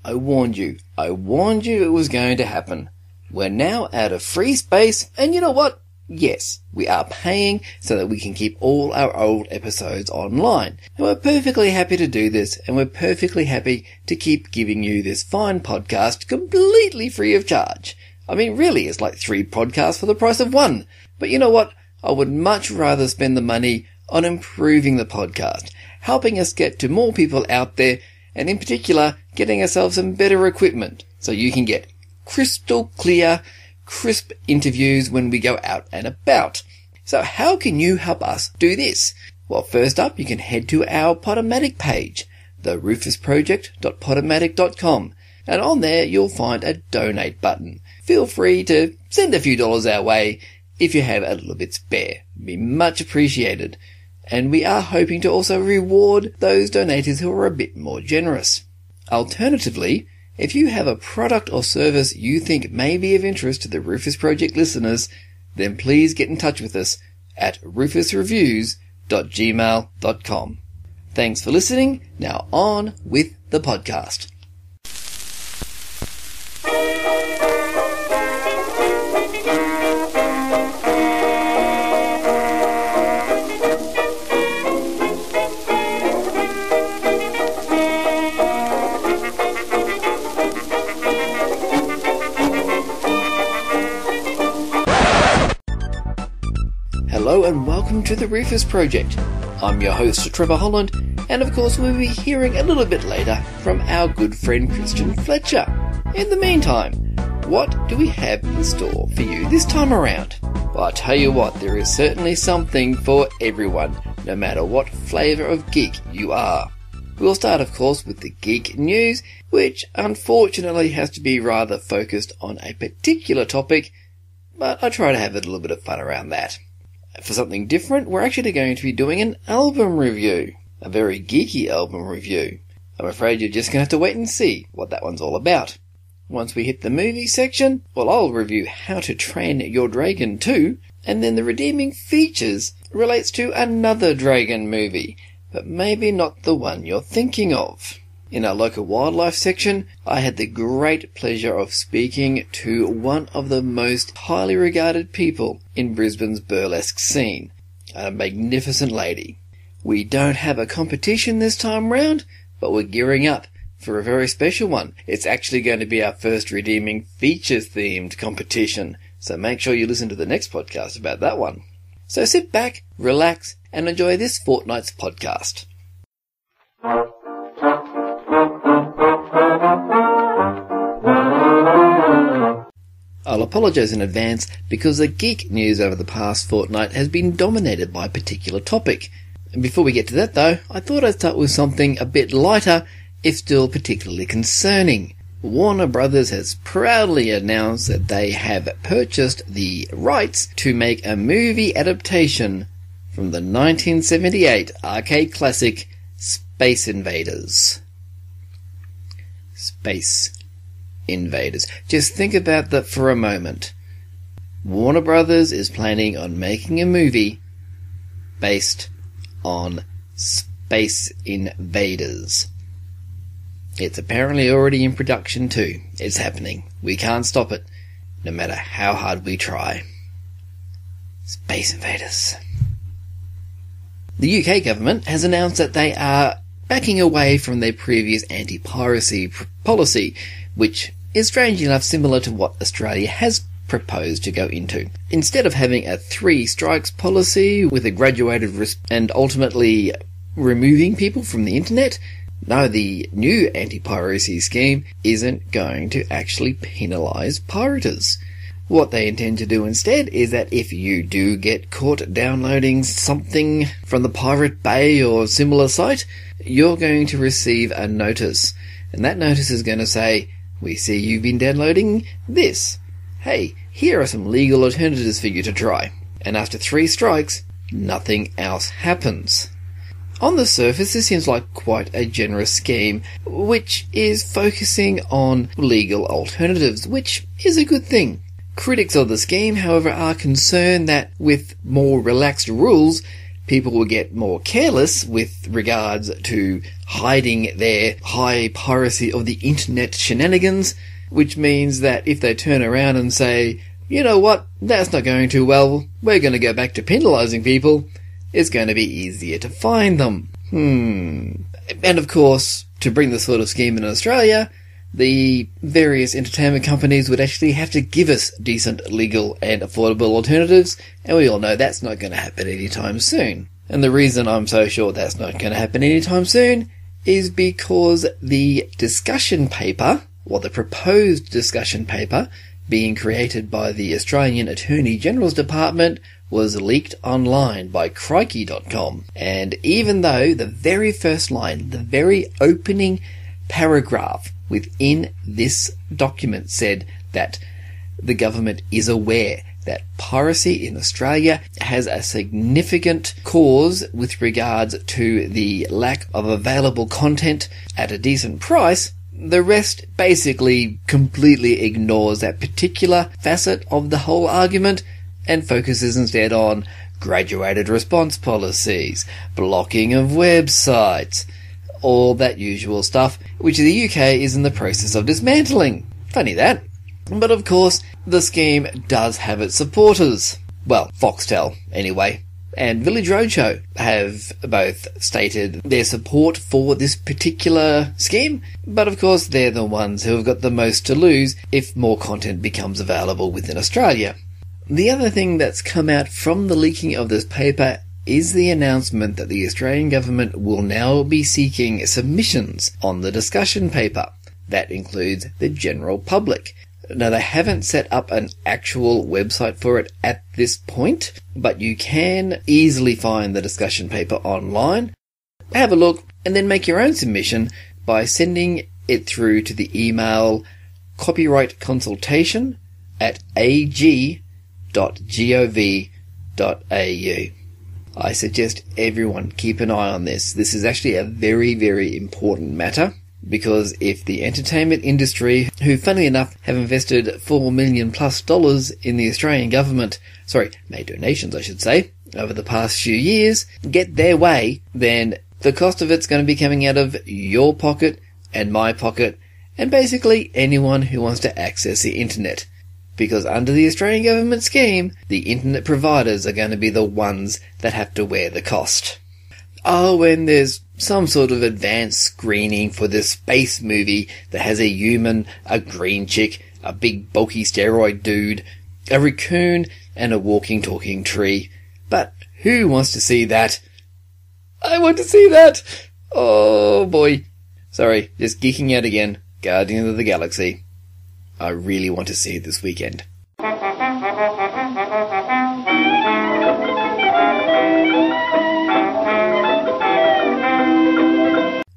I warned you it was going to happen. We're now out of free space, and you know what? Yes, we are paying so that we can keep all our old episodes online. And we're perfectly happy to do this, and we're perfectly happy to keep giving you this fine podcast completely free of charge. I mean, really, it's like 3 podcasts for the price of 1. But you know what? I would much rather spend the money on improving the podcast, helping us get to more people out there, and in particular, getting ourselves some better equipment so you can get crystal clear, crisp interviews when we go out and about. So how can you help us do this? Well, first up, you can head to our Podomatic page, the rufusproject.podomatic.com, and on there you'll find a donate button. Feel free to send a few dollars our way if you have a little bit spare. It'd be much appreciated. And we are hoping to also reward those donators who are a bit more generous. Alternatively, if you have a product or service you think may be of interest to the Rufus Project listeners, then please get in touch with us at rufusreviews.gmail.com. Thanks for listening. Now on with the podcast. Hello and welcome to the Rufus Project. I'm your host, Trevor Holland, and of course we'll be hearing a little bit later from our good friend Christian Fletcher. In the meantime, what do we have in store for you this time around? Well, I tell you what, there is certainly something for everyone, no matter what flavour of geek you are. We'll start, of course, with the geek news, which unfortunately has to be rather focused on a particular topic, but I try to have a little bit of fun around that. For something different, we're actually going to be doing an album review. A very geeky album review. I'm afraid you're just going to have to wait and see what that one's all about. Once we hit the movie section, well, I'll review How to Train Your Dragon 2, and then the redeeming features relates to another dragon movie, but maybe not the one you're thinking of. In our local wildlife section, I had the great pleasure of speaking to one of the most highly regarded people in Brisbane's burlesque scene, a magnificent lady. We don't have a competition this time round, but we're gearing up for a very special one. It's actually going to be our first redeeming features-themed competition, so make sure you listen to the next podcast about that one. So sit back, relax, and enjoy this fortnight's podcast. I'll apologise in advance because the geek news over the past fortnight has been dominated by a particular topic. And before we get to that though, I thought I'd start with something a bit lighter, if still particularly concerning. Warner Brothers has proudly announced that they have purchased the rights to make a movie adaptation from the 1978 arcade classic Space Invaders. Space Invaders. Just think about that for a moment. Warner Brothers is planning on making a movie based on Space Invaders. It's apparently already in production too. It's happening. We can't stop it, no matter how hard we try. Space Invaders. The UK government has announced that they are backing away from their previous anti-piracy policy, which is strangely enough similar to what Australia has proposed to go into. Instead of having a 3 strikes policy with a graduated risk and ultimately removing people from the internet, no, the new anti-piracy scheme isn't going to actually penalise pirators. What they intend to do instead is that if you do get caught downloading something from the Pirate Bay or similar site, you're going to receive a notice. And that notice is going to say, "We see you've been downloading this. Hey, here are some legal alternatives for you to try." And after 3 strikes, nothing else happens. On the surface, this seems like quite a generous scheme, which is focusing on legal alternatives, which is a good thing. Critics of the scheme, however, are concerned that with more relaxed rules, people will get more careless with regards to hiding their high piracy of the internet shenanigans, which means that if they turn around and say, you know what, that's not going too well, we're going to go back to penalising people, it's going to be easier to find them. And of course, to bring this sort of scheme in Australia, the various entertainment companies would actually have to give us decent, legal and affordable alternatives, and we all know that's not going to happen anytime soon. And the reason I'm so sure that's not going to happen anytime soon is because the discussion paper, or the proposed discussion paper, being created by the Australian Attorney General's Department, was leaked online by Crikey.com. And even though the very first line, the very opening paragraph within this document said that the government is aware that piracy in Australia has a significant cause with regards to the lack of available content at a decent price, the rest basically completely ignores that particular facet of the whole argument and focuses instead on graduated response policies, blocking of websites, all that usual stuff, which the UK is in the process of dismantling. Funny that. But of course, the scheme does have its supporters. Well, Foxtel, anyway. And Village Roadshow have both stated their support for this particular scheme, but of course they're the ones who have got the most to lose if more content becomes available within Australia. The other thing that's come out from the leaking of this paper is the announcement that the Australian government will now be seeking submissions on the discussion paper. That includes the general public. Now, they haven't set up an actual website for it at this point, but you can easily find the discussion paper online. Have a look and then make your own submission by sending it through to the email copyrightconsultation@ag.gov.au. I suggest everyone keep an eye on this. This is actually a very, very important matter, because if the entertainment industry, who funnily enough have invested $4 million+ in the Australian government, made donations I should say, over the past few years, get their way, then the cost of it's going to be coming out of your pocket and my pocket, and basically anyone who wants to access the internet. Because under the Australian government scheme, the internet providers are going to be the ones that have to wear the cost. Oh, and there's some sort of advanced screening for this space movie that has a human, a green chick, a big bulky steroid dude, a raccoon, and a walking talking tree. But who wants to see that? I want to see that! Oh boy. Sorry, just geeking out again. Guardians of the Galaxy. I really want to see it this weekend.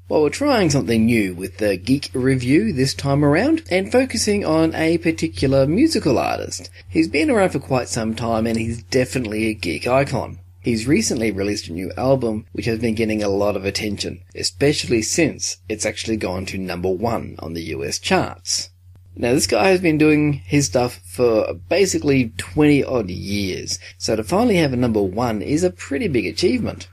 Well, we're trying something new with the Geek review this time around, and focusing on a particular musical artist. He's been around for quite some time, and he's definitely a geek icon. He's recently released a new album, which has been getting a lot of attention, especially since it's actually gone to #1 on the US charts. Now, this guy has been doing his stuff for basically 20 odd years, so to finally have a #1 is a pretty big achievement.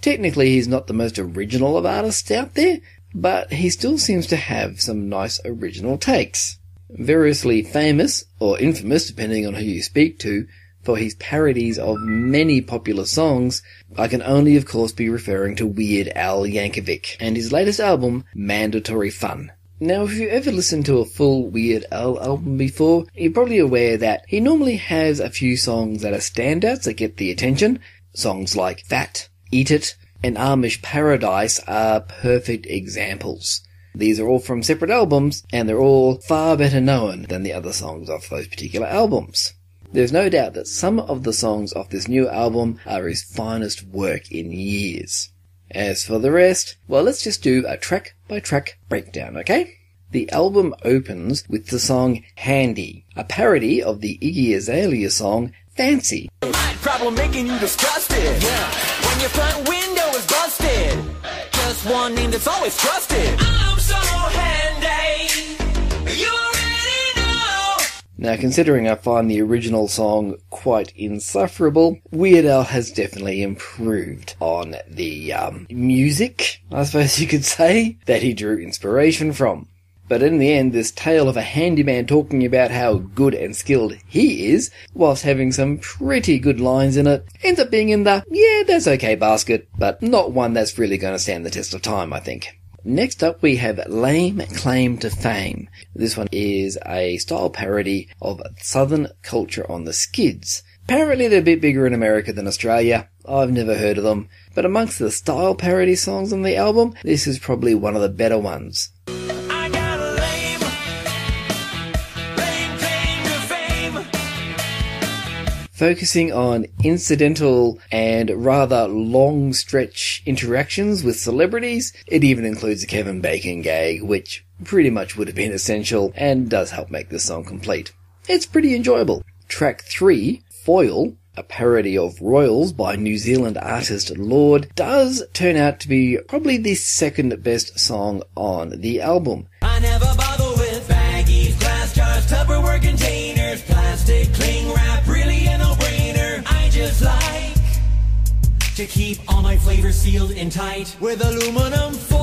Technically, he's not the most original of artists out there, but he still seems to have some nice original takes. Variously famous, or infamous depending on who you speak to, for his parodies of many popular songs, I can only of course be referring to Weird Al Yankovic, and his latest album, Mandatory Fun. Now, if you've ever listened to a full Weird Al album before, you're probably aware that he normally has a few songs that are standouts that get the attention. Songs like Fat, Eat It, and Amish Paradise are perfect examples. These are all from separate albums, and they're all far better known than the other songs off those particular albums. There's no doubt that some of the songs off this new album are his finest work in years. As for the rest, well, let's just do a track-by-track breakdown, okay? The album opens with the song Handy, a parody of the Iggy Azalea song Fancy. Problem making you disgusted. Yeah. When your front window is busted. Just one name that's always trusted. I'm so handy. You already know. Now, considering I find the original song quite insufferable, Weird Al has definitely improved on the music, I suppose you could say, that he drew inspiration from. But in the end, this tale of a handyman talking about how good and skilled he is, whilst having some pretty good lines in it, ends up being in the, yeah, that's okay basket, but not one that's really going to stand the test of time, I think. Next up, we have Lame Claim to Fame. This one is a style parody of Southern culture on the Skids. Apparently they're a bit bigger in America than Australia. I've never heard of them. But amongst the style parody songs on the album, this is probably one of the better ones. Focusing on incidental and rather long stretch interactions with celebrities, it even includes a Kevin Bacon gag, which pretty much would have been essential and does help make this song complete. It's pretty enjoyable. Track 3, Foil, a parody of Royals by New Zealand artist Lord, does turn out to be probably the second best song on the album. I never bother with baggies, glass jars, Tupperware containers, plastic cling wrap, really a no-brainer. I just like to keep all my flavors sealed and tight with aluminum foil.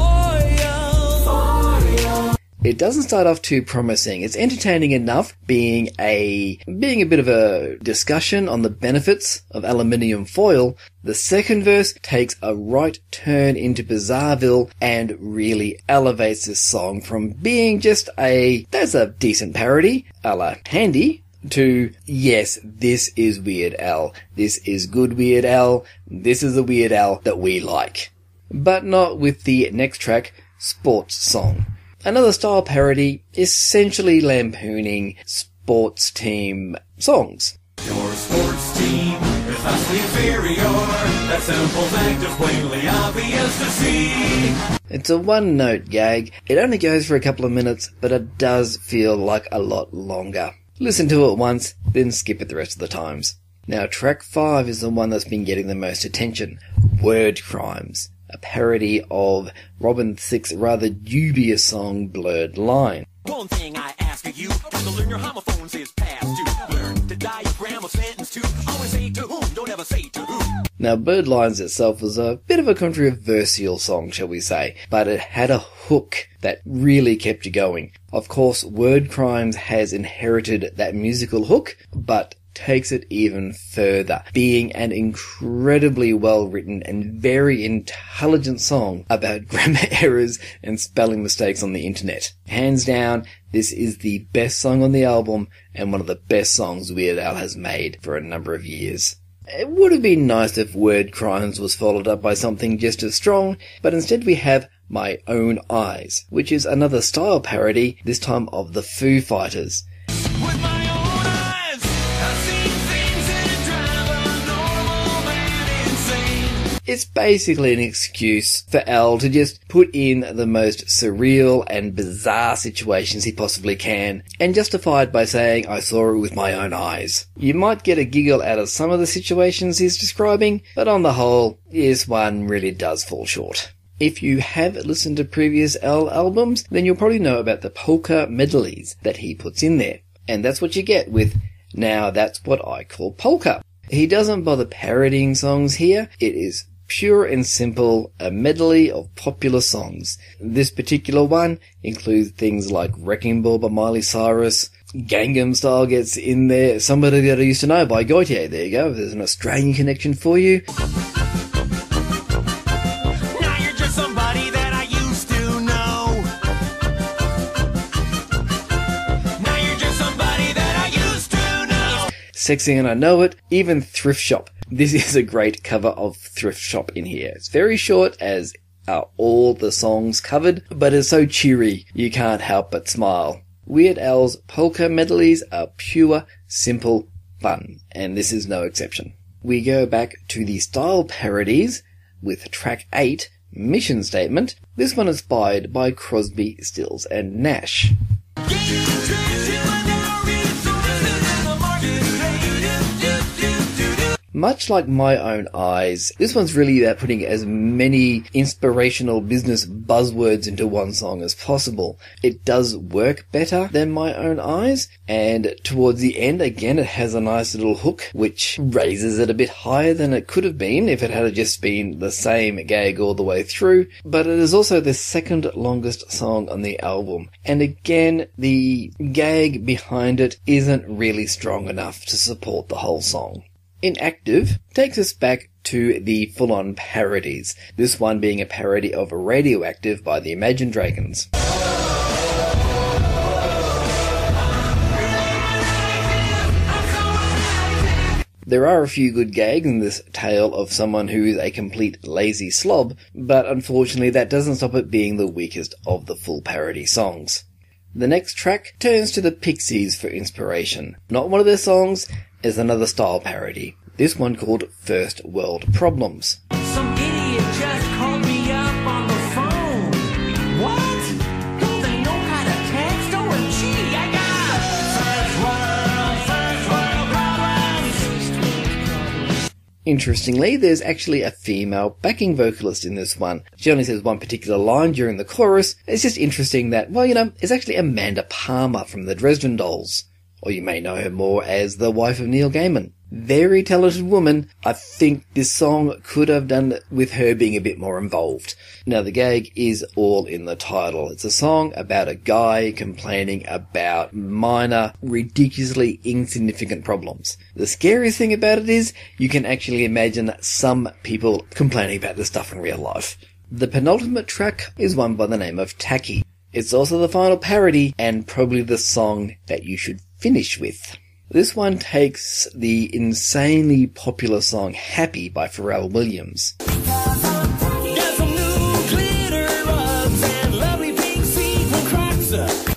It doesn't start off too promising. It's entertaining enough, being a bit of a discussion on the benefits of aluminium foil. The second verse takes a right turn into Bizarreville and really elevates this song from being just that's a decent parody, a la Handy, to, yes, this is Weird Al. This is good Weird Al. This is the Weird Al that we like. But not with the next track, Sports Song. Another style parody, essentially lampooning sports team songs. Your sports team is vastly inferior. That simple fact is plainly obvious to see. It's a one-note gag. It only goes for a couple of minutes, but it does feel like a lot longer. Listen to it once, then skip it the rest of the times. Now, track 5 is the one that's been getting the most attention. Word Crimes. A parody of Robin Thicke's rather dubious song Blurred Line. One thing I ask of you, got to learn your homophones is past due. Learn to diagram a sentence to always say to whom, don't ever say to whom. Now, Blurred Lines itself was a bit of a controversial song, shall we say, but it had a hook that really kept you going. Of course, Word Crimes has inherited that musical hook, but takes it even further, being an incredibly well-written and very intelligent song about grammar errors and spelling mistakes on the internet. Hands down, this is the best song on the album and one of the best songs Weird Al has made for a number of years. It would have been nice if Word Crimes was followed up by something just as strong, but instead we have My Own Eyes, which is another style parody, this time of the Foo Fighters. With my own eyes, I've seen things that drive a normal man insane. It's basically an excuse for Al to just put in the most surreal and bizarre situations he possibly can, and justify it by saying, I saw it with my own eyes. You might get a giggle out of some of the situations he's describing, but on the whole, this one really does fall short. If you have listened to previous Al albums, then you'll probably know about the polka medleys that he puts in there. And that's what you get with Now That's What I Call Polka. He doesn't bother parodying songs here. It is pure and simple, a medley of popular songs. This particular one includes things like Wrecking Ball by Miley Cyrus, Gangnam Style gets in there, Somebody That I Used to Know by Gautier. There you go, there's an Australian connection for you. Sexy and I Know It, even Thrift Shop. This is a great cover of Thrift Shop in here. It's very short, as are all the songs covered, but it's so cheery you can't help but smile. Weird Al's polka medleys are pure, simple fun, and this is no exception. We go back to the style parodies with track 8, Mission Statement. This one is inspired by Crosby, Stills and Nash. Much like My Own Eyes, this one's really about putting as many inspirational business buzzwords into one song as possible. It does work better than My Own Eyes, and towards the end, again, it has a nice little hook, which raises it a bit higher than it could have been if it had just been the same gag all the way through, but it is also the second longest song on the album, and again, the gag behind it isn't really strong enough to support the whole song. Inactive takes us back to the full-on parodies, this one being a parody of Radioactive by the Imagine Dragons. There are a few good gags in this tale of someone who is a complete lazy slob, but unfortunately that doesn't stop it being the weakest of the full parody songs. The next track turns to the Pixies for inspiration. Not one of their songs, is another style parody. This one called First World Problems. Some idiot just called me up on the phone. What? Don't they know how to text? OMG, I got first world problems. Interestingly, there's actually a female backing vocalist in this one. She only says one particular line during the chorus. It's just interesting that, well, it's actually Amanda Palmer from the Dresden Dolls. Or you may know her more as the wife of Neil Gaiman. Very talented woman. I think this song could have done with her being a bit more involved. Now, the gag is all in the title. It's a song about a guy complaining about minor, ridiculously insignificant problems. The scariest thing about it is you can actually imagine some people complaining about this stuff in real life. The penultimate track is one by the name of Tacky. It's also the final parody and probably the song that you should finish with. This one takes the insanely popular song Happy by Pharrell Williams.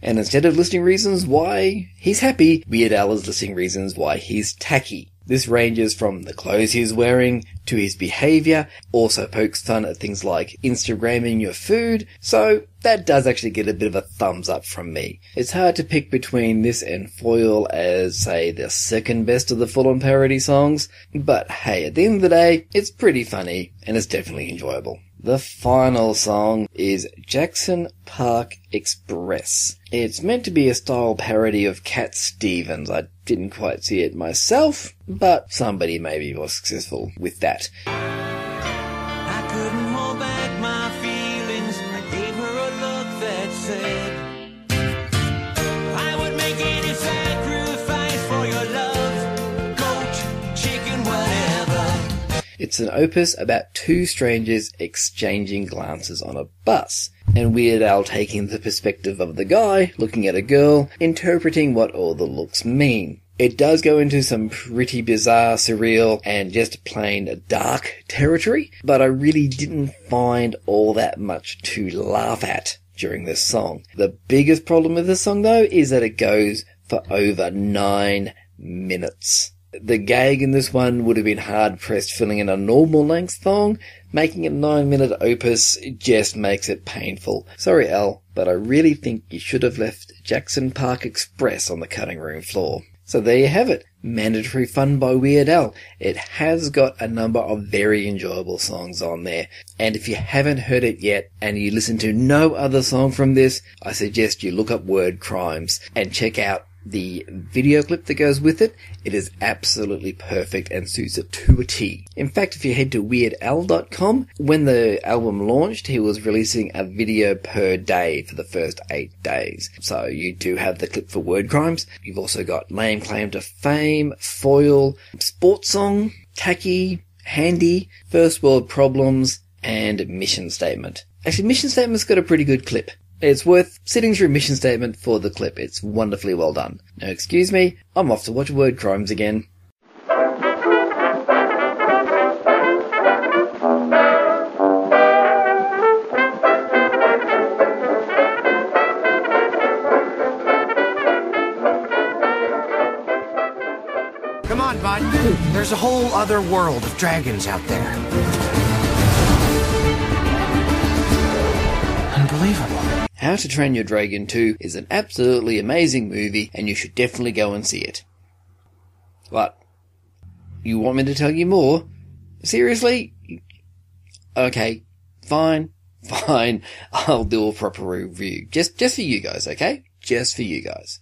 And instead of listing reasons why he's happy, Weird Al is listing reasons why he's tacky. This ranges from the clothes he's wearing to his behaviour, also pokes fun at things like Instagramming your food, so that does actually get a bit of a thumbs up from me. It's hard to pick between this and Foil as, say, the second best of the full-on parody songs, but hey, at the end of the day, it's pretty funny, and it's definitely enjoyable. The final song is Jackson Park Express. It's meant to be a style parody of Cat Stevens. I didn't quite see it myself, but somebody maybe was successful with that. I couldn't hold back my feelings. I gave her a look that said I would make any sacrifice for your love. Goat, chicken, whatever. It's an opus about two strangers exchanging glances on a bus, and Weird Al taking the perspective of the guy looking at a girl, interpreting what all the looks mean. It does go into some pretty bizarre, surreal, and just plain dark territory, but I really didn't find all that much to laugh at during this song. The biggest problem with this song, though, is that it goes for over 9 minutes. The gag in this one would have been hard-pressed filling in a normal length song. Making it a 9-minute opus just makes it painful. Sorry, Al, but I really think you should have left Jackson Park Express on the cutting room floor. So there you have it. Mandatory Fun by Weird Al. It has got a number of very enjoyable songs on there. And if you haven't heard it yet, and you listen to no other song from this, I suggest you look up Word Crimes and check out the video clip that goes with it. It is absolutely perfect and suits it to a T. In fact, if you head to weirdal.com, when the album launched, he was releasing a video per day for the first 8 days. So you do have the clip for Word Crimes. You've also got Lame Claim to Fame, Foil, Sports Song, Tacky, Handy, First World Problems, and Mission Statement. Actually, Mission Statement's got a pretty good clip. It's worth sitting through Mission Statement for the clip. It's wonderfully well done. Now, excuse me, I'm off to watch Word Crimes again. Come on, bud. There's a whole other world of dragons out there. Unbelievable. How to Train Your Dragon 2 is an absolutely amazing movie, and you should definitely go and see it. What? You want me to tell you more? Seriously? Okay, fine. I'll do a proper review. Just for you guys, okay? Just for you guys.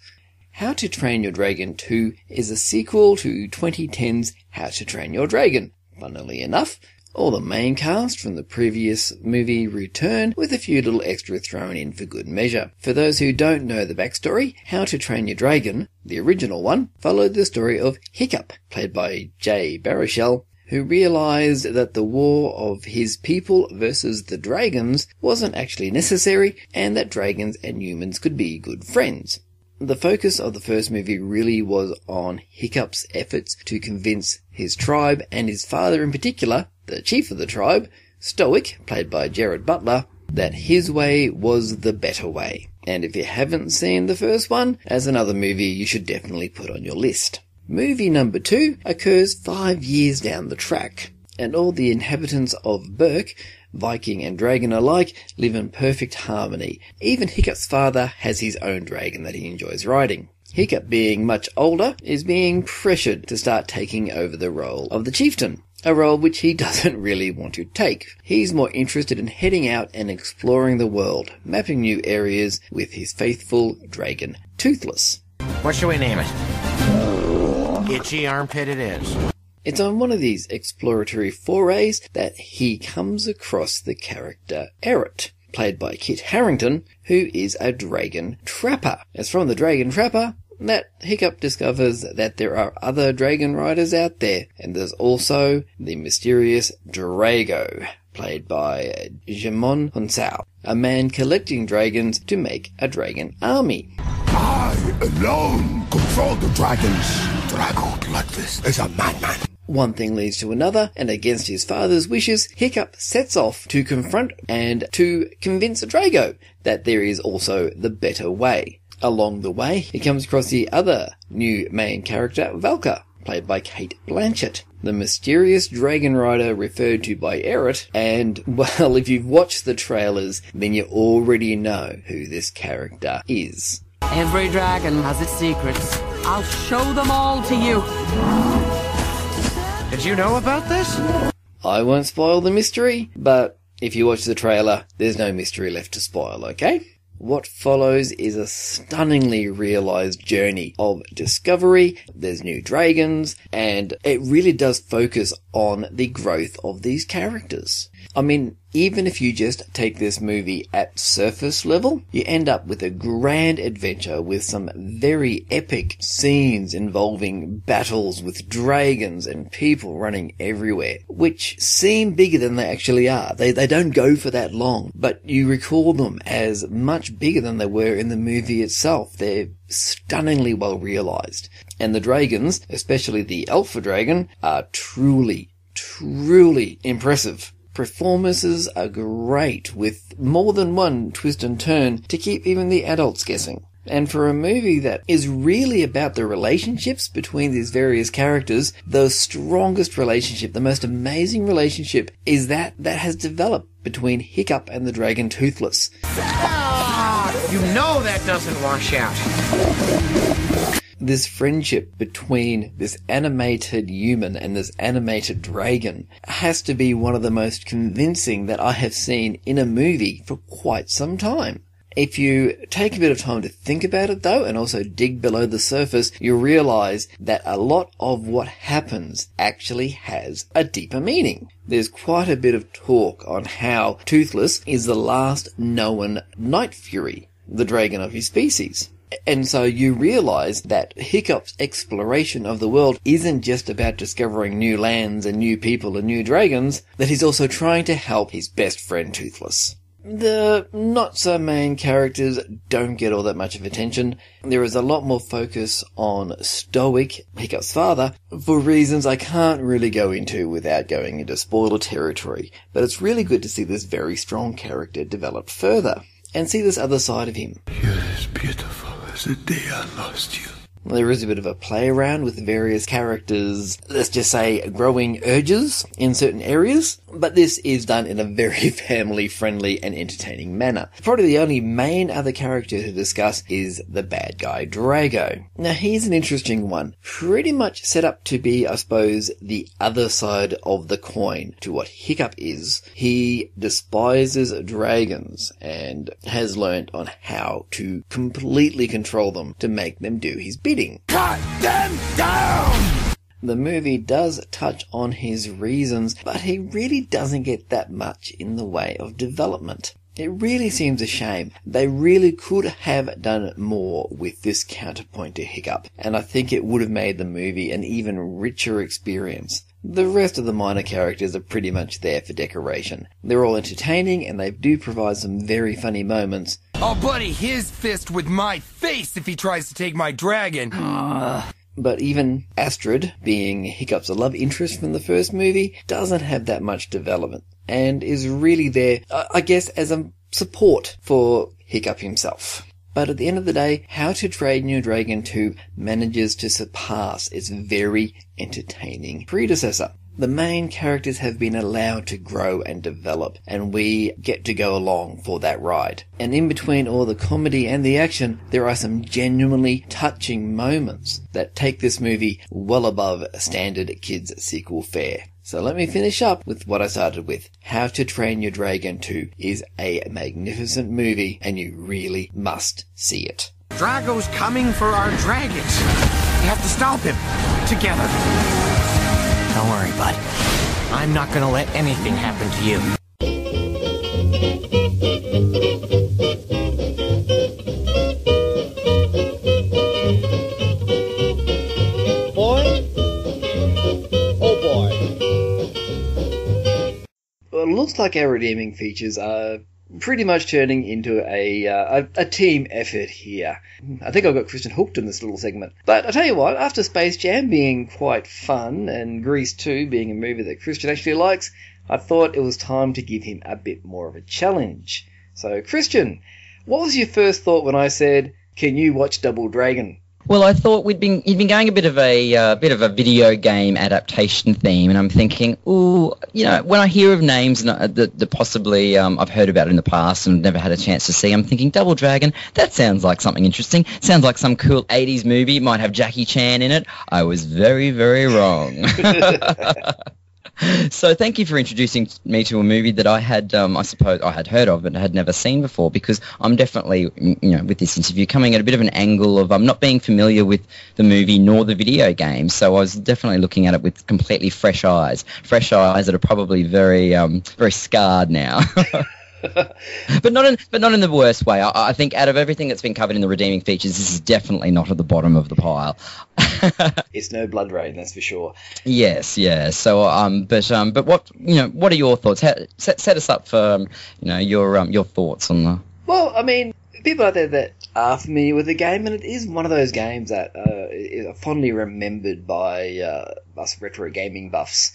How to Train Your Dragon 2 is a sequel to 2010's How to Train Your Dragon. Funnily enough, all the main cast from the previous movie return, with a few little extras thrown in for good measure. For those who don't know the backstory, How to Train Your Dragon, the original one, followed the story of Hiccup, played by Jay Baruchel, who realized that the war of his people versus the dragons wasn't actually necessary, and that dragons and humans could be good friends. The focus of the first movie really was on Hiccup's efforts to convince his tribe, and his father in particular, the chief of the tribe, Stoic, played by Gerard Butler, that his way was the better way. And if you haven't seen the first one, as another movie you should definitely put on your list. Movie number 2 occurs 5 years down the track, and all the inhabitants of Berk, Viking and dragon alike, live in perfect harmony. Even Hiccup's father has his own dragon that he enjoys riding. Hiccup, being much older, is being pressured to start taking over the role of the chieftain, a role which he doesn't really want to take. He's more interested in heading out and exploring the world, mapping new areas with his faithful dragon, Toothless. What should we name it? Itchy Armpit it is. It's on one of these exploratory forays that he comes across the character Errett, played by Kit Harington, who is a dragon trapper. It's from the Dragon Trapper that Hiccup discovers that there are other dragon riders out there, and there's also the mysterious Drago, played by Jimon Hunsao, a man collecting dragons to make a dragon army. I alone control the dragons. Drago Bloodfist is a madman. One thing leads to another, and against his father's wishes, Hiccup sets off to confront and to convince Drago that there is also the better way. Along the way, he comes across the other new main character, Valka, played by Cate Blanchett, the mysterious dragon rider referred to by Errett, and, well, if you've watched the trailers, then you already know who this character is. Every dragon has its secrets. I'll show them all to you. Did you know about this? I won't spoil the mystery, but if you watch the trailer, there's no mystery left to spoil, okay? What follows is a stunningly realised journey of discovery. There's new dragons, and it really does focus on the growth of these characters. I mean, even if you just take this movie at surface level, you end up with a grand adventure with some very epic scenes involving battles with dragons and people running everywhere, which seem bigger than they actually are. They don't go for that long, but you recall them as much bigger than they were in the movie itself. They're stunningly well realised. And the dragons, especially the Alpha Dragon, are truly impressive. Performances are great, with more than one twist and turn to keep even the adults guessing. And for a movie that is really about the relationships between these various characters, the strongest relationship, the most amazing relationship, is that has developed between Hiccup and the dragon Toothless. You know that doesn't wash out. This friendship between this animated human and this animated dragon has to be one of the most convincing that I have seen in a movie for quite some time. If you take a bit of time to think about it though, and also dig below the surface, you'll realise that a lot of what happens actually has a deeper meaning. There's quite a bit of talk on how Toothless is the last known Night Fury, the dragon of his species. And so you realise that Hiccup's exploration of the world isn't just about discovering new lands and new people and new dragons, that he's also trying to help his best friend Toothless. The not-so-main characters don't get all that much of attention. There is a lot more focus on Stoic, Hiccup's father, for reasons I can't really go into without going into spoiler territory. But it's really good to see this very strong character develop further, and see this other side of him. You're as beautiful as the day I lost you. There is a bit of a play around with various characters, let's just say, growing urges in certain areas, but this is done in a very family-friendly and entertaining manner. Probably the only main other character to discuss is the bad guy, Drago. Now, he's an interesting one. Pretty much set up to be, I suppose, the other side of the coin to what Hiccup is. He despises dragons and has learnt on how to completely control them to make them do his bidding. Cut them down! The movie does touch on his reasons, but he really doesn't get that much in the way of development. It really seems a shame. They really could have done more with this counterpoint to Hiccup, and I think it would have made the movie an even richer experience. The rest of the minor characters are pretty much there for decoration. They're all entertaining, and they do provide some very funny moments. I'll buddy his fist with my face if he tries to take my dragon. But even Astrid, being Hiccup's love interest from the first movie, doesn't have that much development, and is really there, I guess, as a support for Hiccup himself. But at the end of the day, How to Train Your Dragon 2 manages to surpass its very entertaining predecessor. The main characters have been allowed to grow and develop, and we get to go along for that ride. And in between all the comedy and the action, there are some genuinely touching moments that take this movie well above standard kids sequel fare. So let me finish up with what I started with. How to Train Your Dragon 2 is a magnificent movie, and you really must see it. Drago's coming for our dragons. We have to stop him. Together. Don't worry, bud. I'm not gonna let anything happen to you. Well, it looks like our redeeming features are pretty much turning into a team effort here. I think I've got Christian hooked in this little segment. But I tell you what, after Space Jam being quite fun and Grease 2 being a movie that Christian actually likes, I thought it was time to give him a bit more of a challenge. So, Christian, what was your first thought when I said, "Can you watch Double Dragon?" Well, I thought you'd been going a bit of a video game adaptation theme, and I'm thinking, ooh, when I hear of names that possibly I've heard about in the past and never had a chance to see, I'm thinking Double Dragon. That sounds like something interesting. Sounds like some cool 80s movie. It might have Jackie Chan in it. I was very, very wrong. So thank you for introducing me to a movie that I had, I suppose, I had heard of but had never seen before, because I'm definitely, with this interview coming at a bit of an angle of not being familiar with the movie nor the video game. So I was definitely looking at it with completely fresh eyes that are probably very, very scarred now. but not in the worst way. I think out of everything that's been covered in the redeeming features, this is definitely not at the bottom of the pile. It's no Blood Rain, that's for sure. Yes, yeah. So, but what are your thoughts? Set us up for your thoughts on the. Well, I mean, people out there that are familiar with the game, and it is one of those games that is fondly remembered by us retro gaming buffs.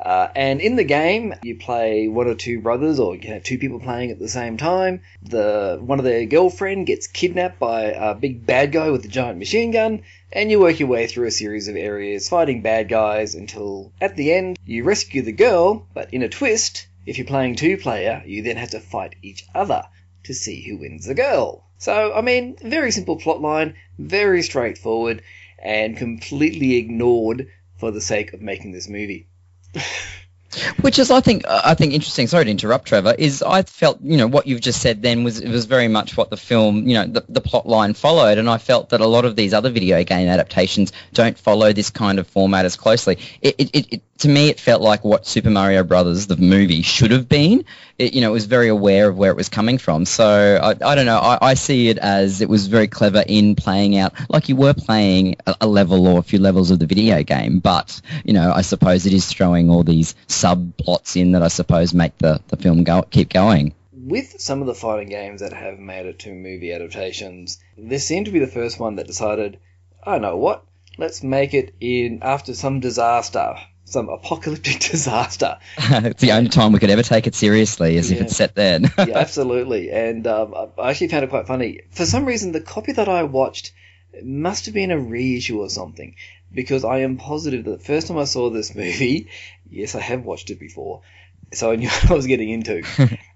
And in the game, you play one or two brothers, or you can have two people playing at the same time. One of their girlfriend gets kidnapped by a big bad guy with a giant machine gun, and you work your way through a series of areas fighting bad guys until, at the end, you rescue the girl, but in a twist, if you're playing two-player, you then have to fight each other to see who wins the girl. So, I mean, very simple plotline, very straightforward, and completely ignored for the sake of making this movie. Which is, I think interesting. Sorry to interrupt, Trevor. Is I felt what you've just said then was very much what the film the plot line followed, and I felt that a lot of these other video game adaptations don't follow this kind of format as closely. It to me it felt like what Super Mario Brothers the movie should have been. It was very aware of where it was coming from. So I don't know. I see it as it was very clever in playing out like you were playing a level or a few levels of the video game, but I suppose it is throwing all these subplots in that I suppose make the film keep going. With some of the fighting games that have made it to movie adaptations, this seemed to be the first one that decided, I know what, let's make it after some disaster, some apocalyptic disaster. It's the only time we could ever take it seriously, as if it's set then. Yeah, absolutely. And I actually found it quite funny. For some reason, the copy that I watched It must have been a reissue or something, because I am positive that the first time I saw this movie, yes, I have watched it before, so I knew what I was getting into.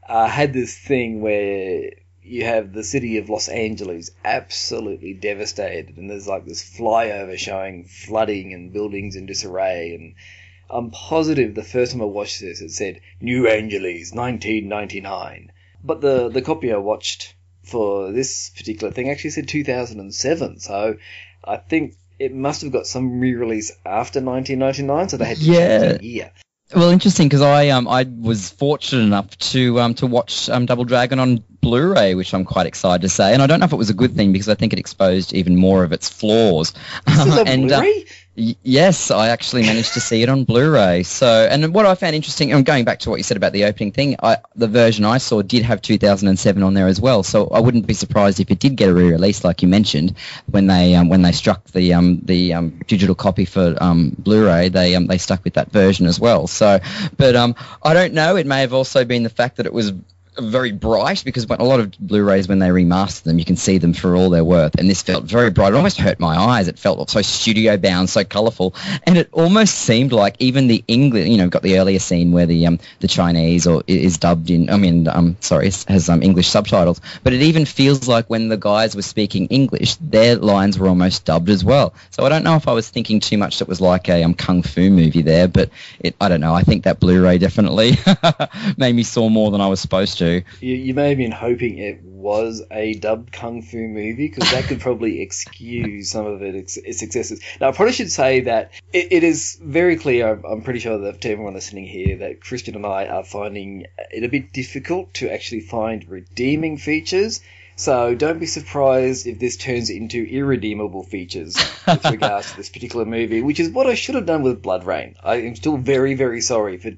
I had this thing where you have the city of Los Angeles absolutely devastated, and there's like this flyover showing flooding and buildings in disarray, and I'm positive the first time I watched this it said New Angeles 1999, but the copy I watched for this particular thing actually said 2007, so I think it must have got some re-release after 1999, so they had to change the year. Well, interesting, because I was fortunate enough to watch Double Dragon on Blu-ray, which I'm quite excited to say, and I don't know if it was a good thing because I think it exposed even more of its flaws. This is a Blu-ray? Yes, I actually managed to see it on Blu-ray. So, and what I found interesting, and going back to what you said about the opening thing, the version I saw did have 2007 on there as well. So I wouldn't be surprised if it did get a re-release, like you mentioned, when they struck the digital copy for Blu-ray, they stuck with that version as well. So, but I don't know. It may have also been the fact that it was very bright, because when a lot of Blu-rays, when they remaster them, you can see them for all their worth, and this felt very bright. It almost hurt my eyes. It felt so studio bound, so colourful, and it almost seemed like even the English, got the earlier scene where the Chinese is dubbed in, has English subtitles, but it even feels like when the guys were speaking English, their lines were almost dubbed as well. So I don't know if I was thinking too much that was like a kung fu movie there, but I don't know. I think that Blu-ray definitely made me saw more than I was supposed to. You may have been hoping it was a dubbed kung fu movie, because that could probably excuse some of its successes. Now, I probably should say that it is very clear, I'm pretty sure that to everyone listening here, that Christian and I are finding it a bit difficult to actually find redeeming features. So don't be surprised if this turns into irredeemable features with regards to this particular movie, which is what I should have done with Blood Rain. I am still very, very sorry for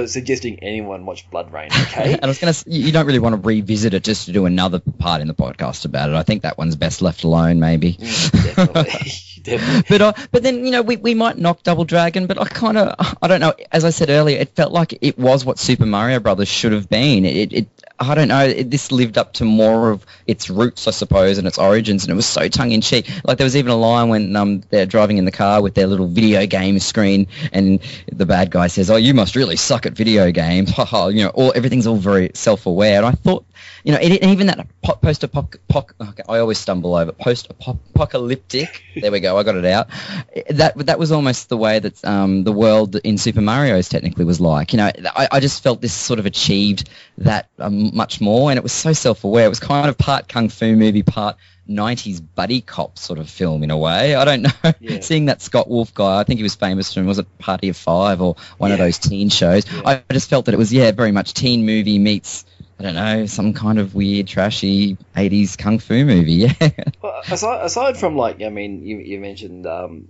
suggesting anyone watch Blood Rain, okay? And I was going to say, you don't really want to revisit it just to do another part in the podcast about it. I think that one's best left alone, maybe. Definitely. Definitely. But then, we might knock Double Dragon, but I don't know, as I said earlier, it felt like it was what Super Mario Brothers should have been. I don't know, this lived up to more of its roots, I suppose, and its origins, and it was so tongue-in-cheek. Like, there was even a line when they're driving in the car with their little video game screen, and the bad guy says, "Oh, you must really suck at video games." Haha, everything's all very self-aware. And I thought, even that I always stumble over post-apocalyptic. There we go, I got it out. That was almost the way that the world in Super Mario's technically was like. I just felt this sort of achieved that much more, and it was so self-aware. It was kind of part kung fu movie, part 90s buddy cop sort of film in a way. I don't know. Yeah. Seeing that Scott Wolf guy, I think he was famous from, was it Party of Five or one of those teen shows? Yeah. I just felt that it was, very much teen movie meets, I don't know, some kind of weird, trashy 80s kung fu movie, yeah. Well, aside from, you mentioned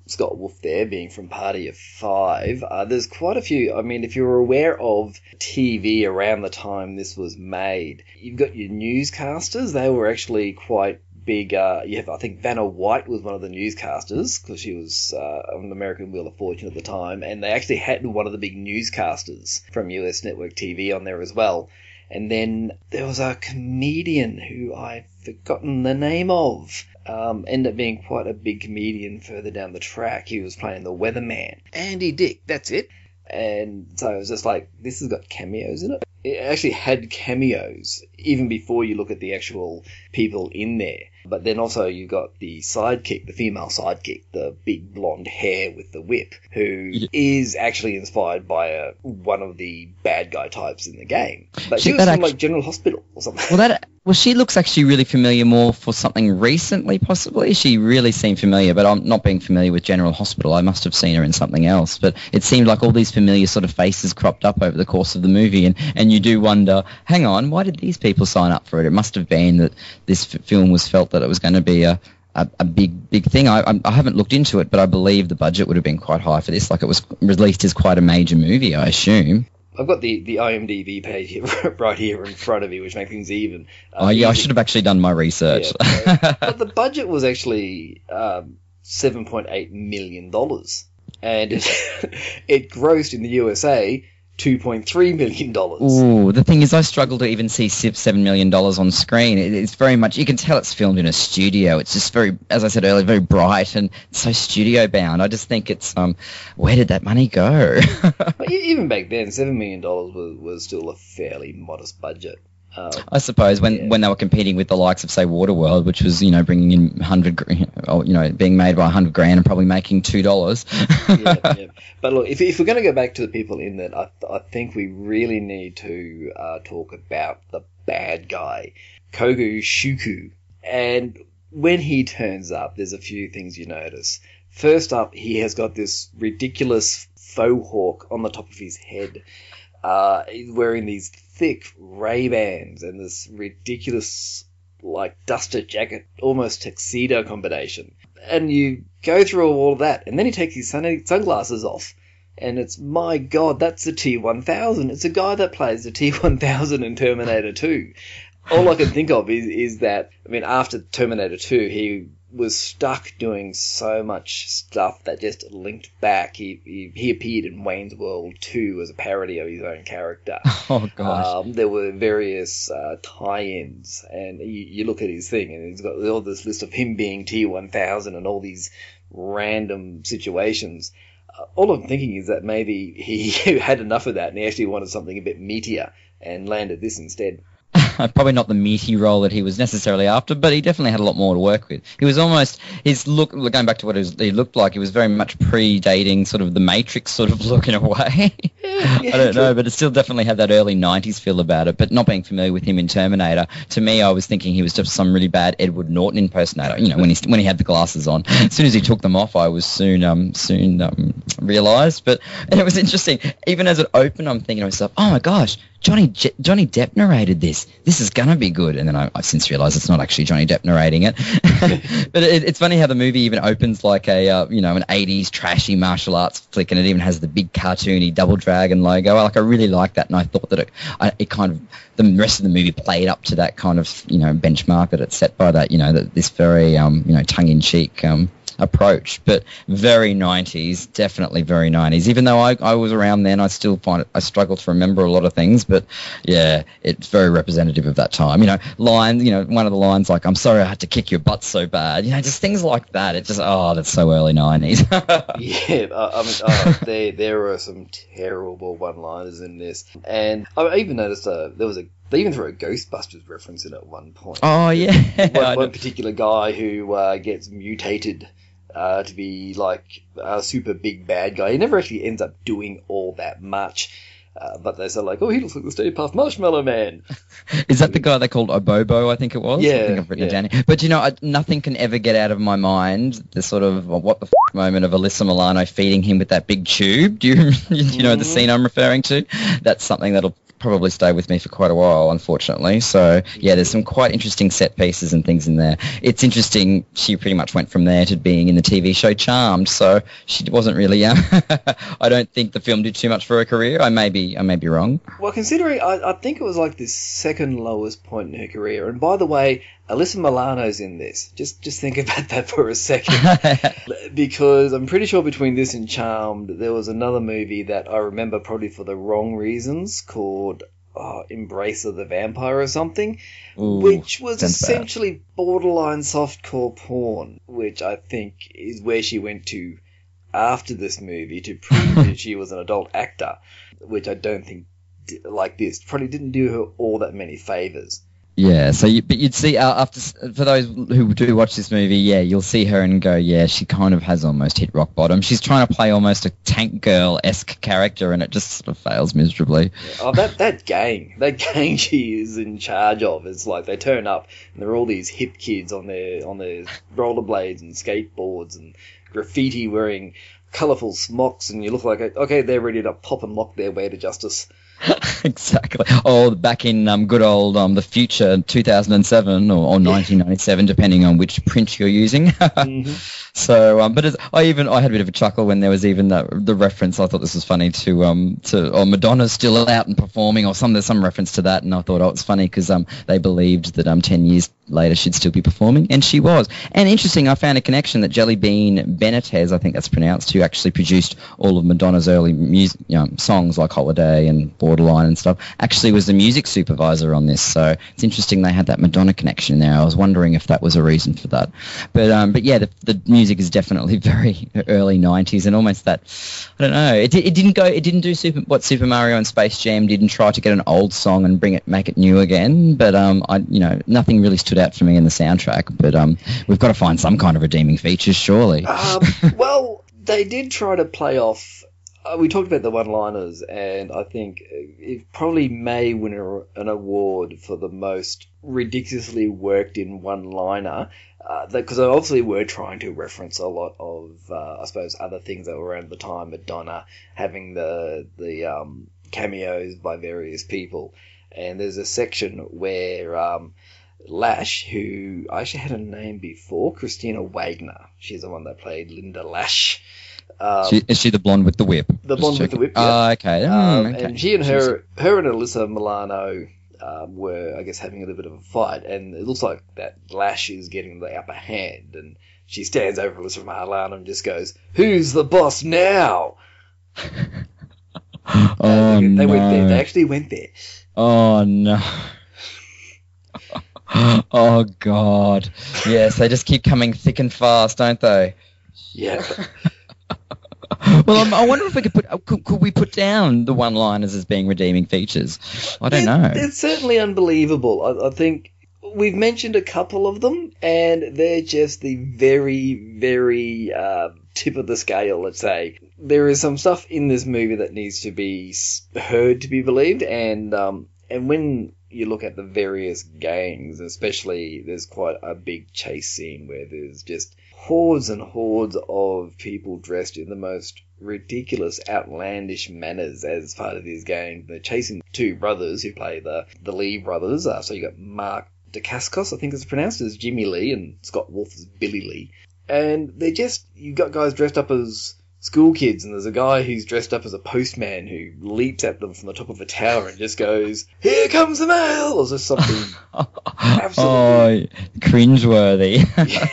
Scott Wolf there being from Party of Five, there's quite a few. I mean, if you're aware of TV around the time this was made, you've got your newscasters. They were actually quite big. I think Vanna White was one of the newscasters, because she was on American Wheel of Fortune at the time, and they actually had one of the big newscasters from US Network TV on there as well. And then there was a comedian who I've forgotten the name of. Ended up being quite a big comedian further down the track. He was playing the weatherman. Andy Dick, that's it. And so it was just like, this has got cameos in it. It actually had cameos, even before you look at the actual people in there. But then also you got the sidekick, the female sidekick, the big blonde hair with the whip, who is actually inspired by one of the bad guy types in the game. But she was from General Hospital or something. Well, she looks actually really familiar more for something recently, possibly. She really seemed familiar, but I'm not being familiar with General Hospital. I must have seen her in something else. But it seemed like all these familiar sort of faces cropped up over the course of the movie, and you do wonder, hang on, why did these people sign up for it? It must have been that this film was felt that it was going to be a big thing. I haven't looked into it, but I believe the budget would have been quite high for this. Like, it was released as quite a major movie, I assume. I've got the IMDb page here, right here in front of me, which makes things even. I should have actually done my research. Yeah, but the budget was actually $7.8 million, and it grossed in the USA $2.3 million. Ooh, the thing is, I struggle to even see $7 million on screen. It's very much, you can tell it's filmed in a studio. It's just very, as I said earlier, very bright and so studio bound. I just think it's, where did that money go? But even back then, $7 million was still a fairly modest budget. I suppose when they were competing with the likes of, say, Waterworld, which was, bringing in being made by $100,000 and probably making $2. Yeah. But look, if we're going to go back to the people in that, I think we really need to talk about the bad guy, Kogu Shuku. And when he turns up, there's a few things you notice. First up, he has got this ridiculous faux hawk on the top of his head. He's wearing these thick Ray-Bans and this ridiculous, duster jacket, almost tuxedo combination. And you go through all of that, and then he takes his sunglasses off, and it's, my God, that's the T-1000. It's a guy that plays the T-1000 in Terminator 2. All I can think of is that, after Terminator 2, he was stuck doing so much stuff that just linked back. He appeared in Wayne's World 2 as a parody of his own character. Oh, gosh. There were various tie-ins, and you look at his thing, and he's got all this list of him being T-1000 and all these random situations. All I'm thinking is that maybe he had enough of that, and he actually wanted something a bit meatier, and landed this instead. Probably not the meaty role that he was necessarily after, but he definitely had a lot more to work with. He was almost, his look, going back to what he looked like, he was very much predating sort of the Matrix sort of look in a way. I don't know, but it still definitely had that early 90s feel about it. But not being familiar with him in Terminator, to me, I was thinking he was just some really bad Edward Norton impersonator, when he had the glasses on. As soon as he took them off, I was soon realised. And it was interesting. Even as it opened, I'm thinking to myself, oh my gosh, Johnny Depp narrated this. This is going to be good. And then I've since realised it's not actually Johnny Depp narrating it. But it's funny how the movie even opens like an 80s trashy martial arts flick, and it even has the big cartoony Double Dragon logo. I really like that, and I thought that it kind of, the rest of the movie played up to that kind of, benchmark that it's set by that, this very, tongue-in-cheek approach, but very 90s, definitely very 90s. Even though I was around then, I still find I struggle to remember a lot of things, but yeah, it's very representative of that time. Lines, one of the lines like, I'm sorry I had to kick your butt so bad, just things like that. It just, that's so early 90s. Yeah, there are some terrible one-liners in this, and I even noticed they even throw a Ghostbusters reference in at one point. Oh, yeah. One particular guy who gets mutated to be like a super big bad guy. He never actually ends up doing all that much. But they say he looks like the Stay Puft Marshmallow Man. Is that the guy they called Obobo, I think it was? Yeah. I think I've written it down. But, nothing can ever get out of my mind the sort of what the moment of Alyssa Milano feeding him with that big tube. Do you know the scene I'm referring to? That's something that'll probably stay with me for quite a while, unfortunately. So, yeah, there's some quite interesting set pieces and things in there. It's interesting, she pretty much went from there to being in the TV show Charmed, so she wasn't really, I don't think the film did too much for her career. I may be wrong. Well, considering, I think it was like the second lowest point in her career, and by the way, Alyssa Milano's in this. Just think about that for a second. Because I'm pretty sure between this and Charmed, there was another movie that I remember probably for the wrong reasons called Embrace of the Vampire or something, which was essentially borderline softcore porn, which I think is where she went to after this movie to prove that she was an adult actor, which I don't think, like this, probably didn't do her all that many favours. Yeah, but you'd see after, for those who do watch this movie, yeah, you'll see her and go, yeah, she kind of has almost hit rock bottom. She's trying to play almost a Tank Girl-esque character, and it just sort of fails miserably. Oh, that gang she is in charge of, it's like they turn up and they're all these hip kids on their rollerblades and skateboards and graffiti wearing colourful smocks, and you look like, okay, they're ready to pop and lock their way to justice. Exactly. Oh, back in good old the future, 2007 or 1997, depending on which print you're using. Mm-hmm. So, but I had a bit of a chuckle when there was even the reference. I thought this was funny to Madonna's still out and performing, or there's some reference to that, and I thought, it's funny because they believed that 10 years later she'd still be performing, and she was. And interesting, I found a connection that Jelly Bean Benitez, I think that's pronounced, who actually produced all of Madonna's early music, songs like Holiday and Borderline and stuff, actually was the music supervisor on this. So it's interesting they had that Madonna connection there. I was wondering if that was a reason for that. But yeah, the music is definitely very early 90s, and almost that, I don't know, it didn't do what Super Mario and Space Jam did and try to get an old song and make it new again. But nothing really stood out for me in the soundtrack. But we've got to find some kind of redeeming features, surely. Well, they did try to play off. We talked about the one-liners, and I think it probably may win an award for the most ridiculously worked-in one-liner, because obviously we're trying to reference a lot of, I suppose, other things that were around at the time. Madonna having the cameos by various people, and there's a section where Lash, who I actually had a name before, Christina Wagner, she's the one that played Linda Lash. Is she the blonde with the whip? The blonde with the whip, yeah. Oh, okay. Okay. And she and her and Alyssa Milano were, I guess, having a little bit of a fight, and it looks like that Lash is getting the upper hand, and she stands over Alyssa Milano and just goes, "Who's the boss now?" Oh, they no. went there. They actually went there. Oh, no. Oh, God. Yes, they just keep coming thick and fast, don't they? Yeah. Well, I wonder if we could we put down the one-liners as being redeeming features? I don't know. It's certainly unbelievable. I think we've mentioned a couple of them, and they're just the very, very tip of the scale, let's say. There is some stuff in this movie that needs to be heard to be believed, and when you look at the various gangs, especially, there's quite a big chase scene where there's just hordes and hordes of people dressed in the most ridiculous, outlandish manners as part of this gang. They're chasing two brothers who play the Lee brothers. So you got Mark Dacascos, I think it's pronounced, as Jimmy Lee, and Scott Wolf as Billy Lee. And you've got guys dressed up as school kids, and there's a guy who's dressed up as a postman who leaps at them from the top of a tower and just goes, "Here comes the mail!" Or just something absolutely cringeworthy. Yeah.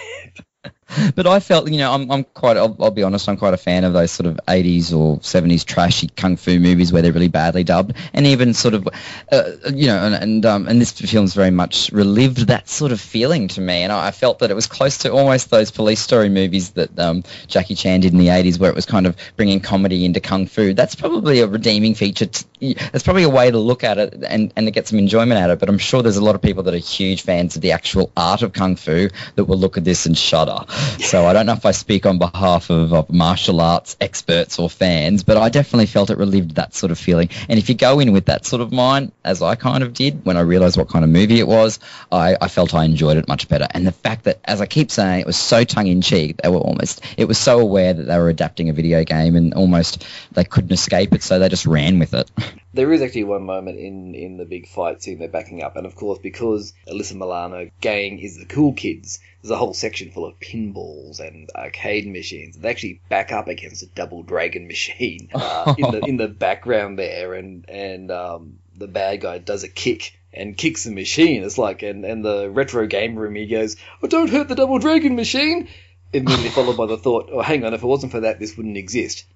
But I felt, I'll be honest, I'm quite a fan of those sort of 80s or 70s trashy kung fu movies where they're really badly dubbed, and even sort of, and this film's very much relived that sort of feeling to me, and I felt that it was close to almost those police story movies that Jackie Chan did in the 80s, where it was kind of bringing comedy into kung fu. That's probably a redeeming feature. That's probably a way to look at it and to get some enjoyment out of it, but I'm sure there's a lot of people that are huge fans of the actual art of kung fu that will look at this and shudder. So I don't know if I speak on behalf of martial arts experts or fans, but I definitely felt it relived that sort of feeling. And if you go in with that sort of mind, as I kind of did when I realised what kind of movie it was, I felt I enjoyed it much better. And the fact that, as I keep saying, it was so tongue-in-cheek, it was so aware that they were adapting a video game and almost they couldn't escape it, so they just ran with it. There is actually one moment in the big fight scene they're backing up, and of course, because Alyssa Milano gang is the cool kids, there's a whole section full of pinballs and arcade machines. They actually back up against a double dragon machine in the background there, and the bad guy does a kick and kicks the machine. It's like, and the retro gamer in me goes, "Oh, don't hurt the double dragon machine!" Immediately followed by the thought, "Oh, hang on, if it wasn't for that, this wouldn't exist."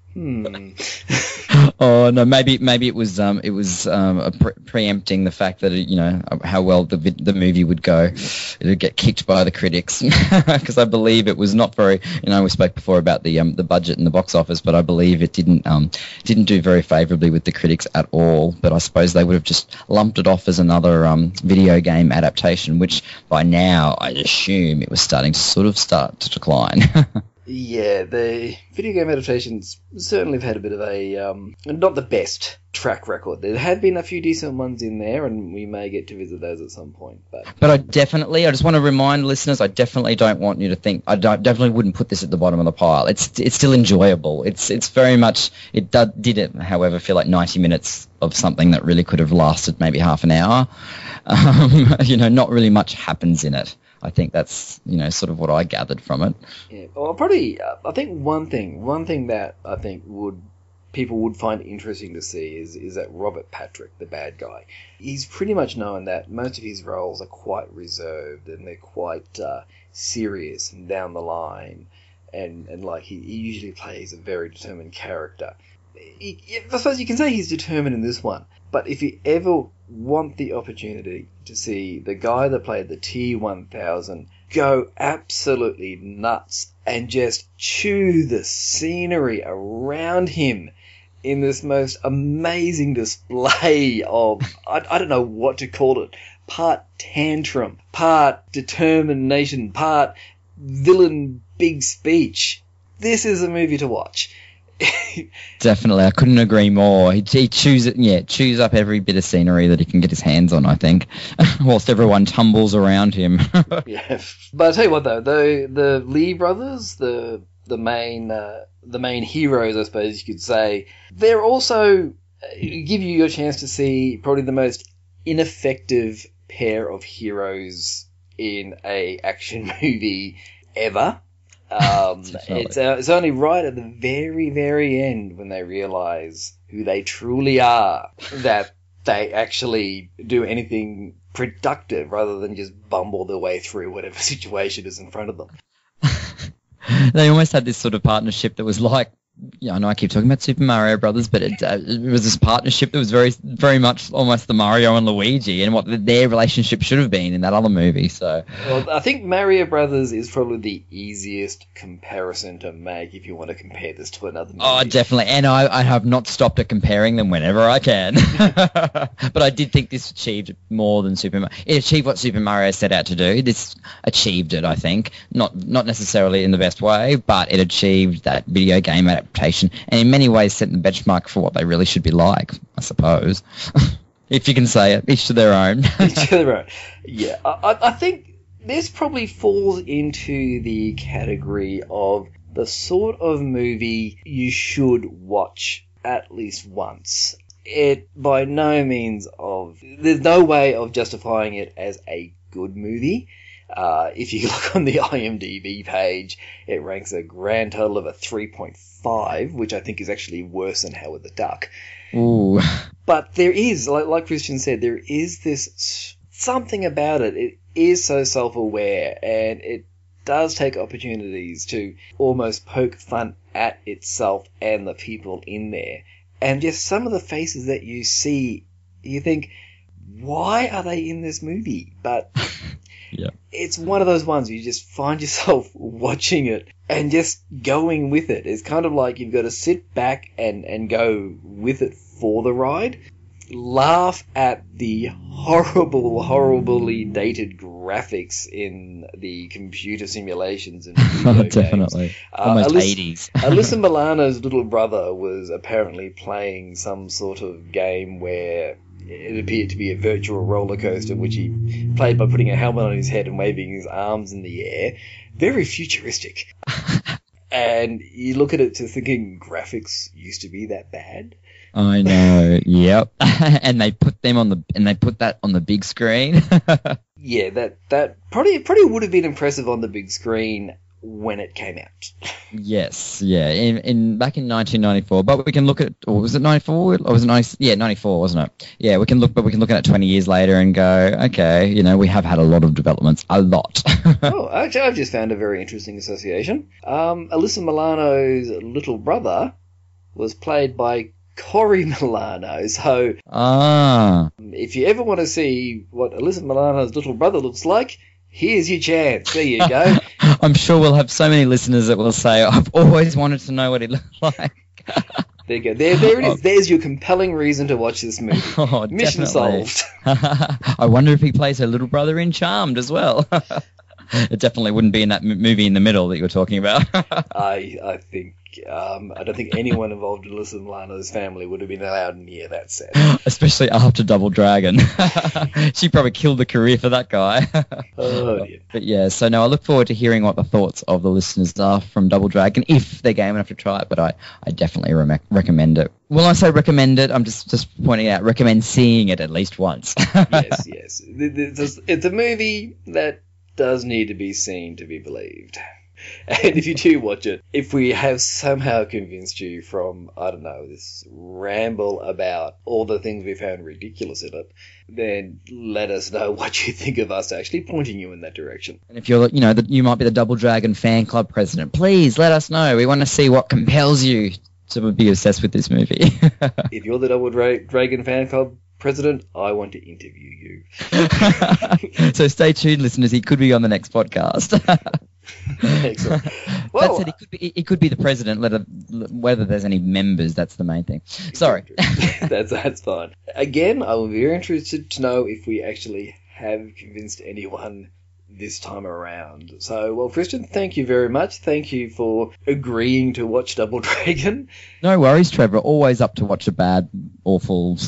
Oh no, maybe it was preempting the fact that how well the movie would go. It would get kicked by the critics because I believe it was not very. We spoke before about the budget and the box office, but I believe it didn't do very favourably with the critics at all. But I suppose they would have just lumped it off as another video game adaptation, which by now I assume it was starting to decline. Yeah, the video game adaptations certainly have had a bit of a, not the best track record. There have been a few decent ones in there, and we may get to visit those at some point. But I just want to remind listeners, I definitely don't want you to think, definitely wouldn't put this at the bottom of the pile. It's still enjoyable. It's very much, did however, feel like 90 minutes of something that really could have lasted maybe half an hour. Not really much happens in it. I think that's, sort of what I gathered from it. Yeah, well, probably, I think one thing that I think would people would find interesting to see is that Robert Patrick, the bad guy, he's pretty much known that most of his roles are quite reserved and they're quite serious and down the line, and like he usually plays a very determined character. I suppose you can say he's determined in this one, but if you ever want the opportunity to see the guy that played the T-1000 go absolutely nuts and just chew the scenery around him in this most amazing display of, I don't know what to call it, part tantrum, part determination, part villain big speech. This is a movie to watch. Definitely, I couldn't agree more. He chews up every bit of scenery that he can get his hands on, I think, whilst everyone tumbles around him. Yeah, but I'll tell you what though, the Lee brothers, the main heroes, I suppose you could say, they're also give you your chance to see probably the most ineffective pair of heroes in a action movie ever. It's only right at the very, very end when they realise who they truly are that they actually do anything productive rather than just bumble their way through whatever situation is in front of them. They almost had this sort of partnership that was like, I know I keep talking about Super Mario Brothers, but it was this partnership that was very, very much almost the Mario and Luigi and what their relationship should have been in that other movie. So, well, I think Mario Brothers is probably the easiest comparison to make if you want to compare this to another movie. Oh, definitely, and I have not stopped at comparing them whenever I can. But I did think this achieved more than Super Mario. It achieved what Super Mario set out to do. This achieved it, I think, not necessarily in the best way, but it achieved that video game adaptation, and in many ways set the benchmark for what they really should be like, I suppose. If you can say it, each to their own. Each to their own. Yeah, I think this probably falls into the category of the sort of movie you should watch at least once. It by no means there's no way of justifying it as a good movie. If you look on the IMDb page, it ranks a grand total of a 3.5, which I think is actually worse than Howard the Duck. Ooh. But there is, like Christian said, there is this something about it. It is so self-aware, and it does take opportunities to almost poke fun at itself and the people in there. And just some of the faces that you see, you think, why are they in this movie? But yeah, it's one of those ones where you just find yourself watching it and just going with it. It's kind of like you've got to sit back and go with it for the ride. Laugh at the horribly dated graphics in the computer simulations and video definitely. Games. Almost 80s. Alyssa Milano's little brother was apparently playing some sort of game where it appeared to be a virtual roller coaster, which he played by putting a helmet on his head and waving his arms in the air. Very futuristic. And you look at it to thinking graphics used to be that bad. I know. Yep. And they put that on the big screen. Yeah, that probably would have been impressive on the big screen when it came out. Yes, yeah, back in 1994. But we can look at, or was it 94? Or was it 94, wasn't it? Yeah, we can look at it 20 years later and go, okay, we have had a lot of developments, a lot. Oh, actually, I've just found a very interesting association. Alyssa Milano's little brother was played by Corey Milano. So, if you ever want to see what Alyssa Milano's little brother looks like, here's your chance. There you go. I'm sure we'll have so many listeners that will say, I've always wanted to know what he looked like. There you go. There it is. There's your compelling reason to watch this movie. Oh, Mission solved. I wonder if he plays her little brother in Charmed as well. It definitely wouldn't be in that movie in the middle that you were talking about. I think I don't think anyone involved in Alyssa Milano's family would have been allowed near that set. Especially after Double Dragon. She probably killed the career for that guy. Oh, dear. But yeah, so no, I look forward to hearing what the thoughts of the listeners are from Double Dragon, if they're game enough to try it, but I definitely recommend it. When I say recommend it, I'm just pointing out, recommend seeing it at least once. Yes. It's a movie that does need to be seen to be believed. And if you do watch it, if we have somehow convinced you from, I don't know, this ramble about all the things we found ridiculous in it, then let us know what you think of us actually pointing you in that direction. And if you're, you might be the Double Dragon fan club president, please let us know. We want to see what compels you to be obsessed with this movie. If you're the Double Dragon fan club president, I want to interview you. So stay tuned, listeners. He could be on the next podcast. Excellent. Well, that said, he could be the president. Whether there's any members, that's the main thing. Sorry. That's fine. Again, I will be very interested to know if we actually have convinced anyone this time around. So, well, Christian, thank you very much. Thank you for agreeing to watch Double Dragon. No worries, Trevor. Always up to watch a bad, awful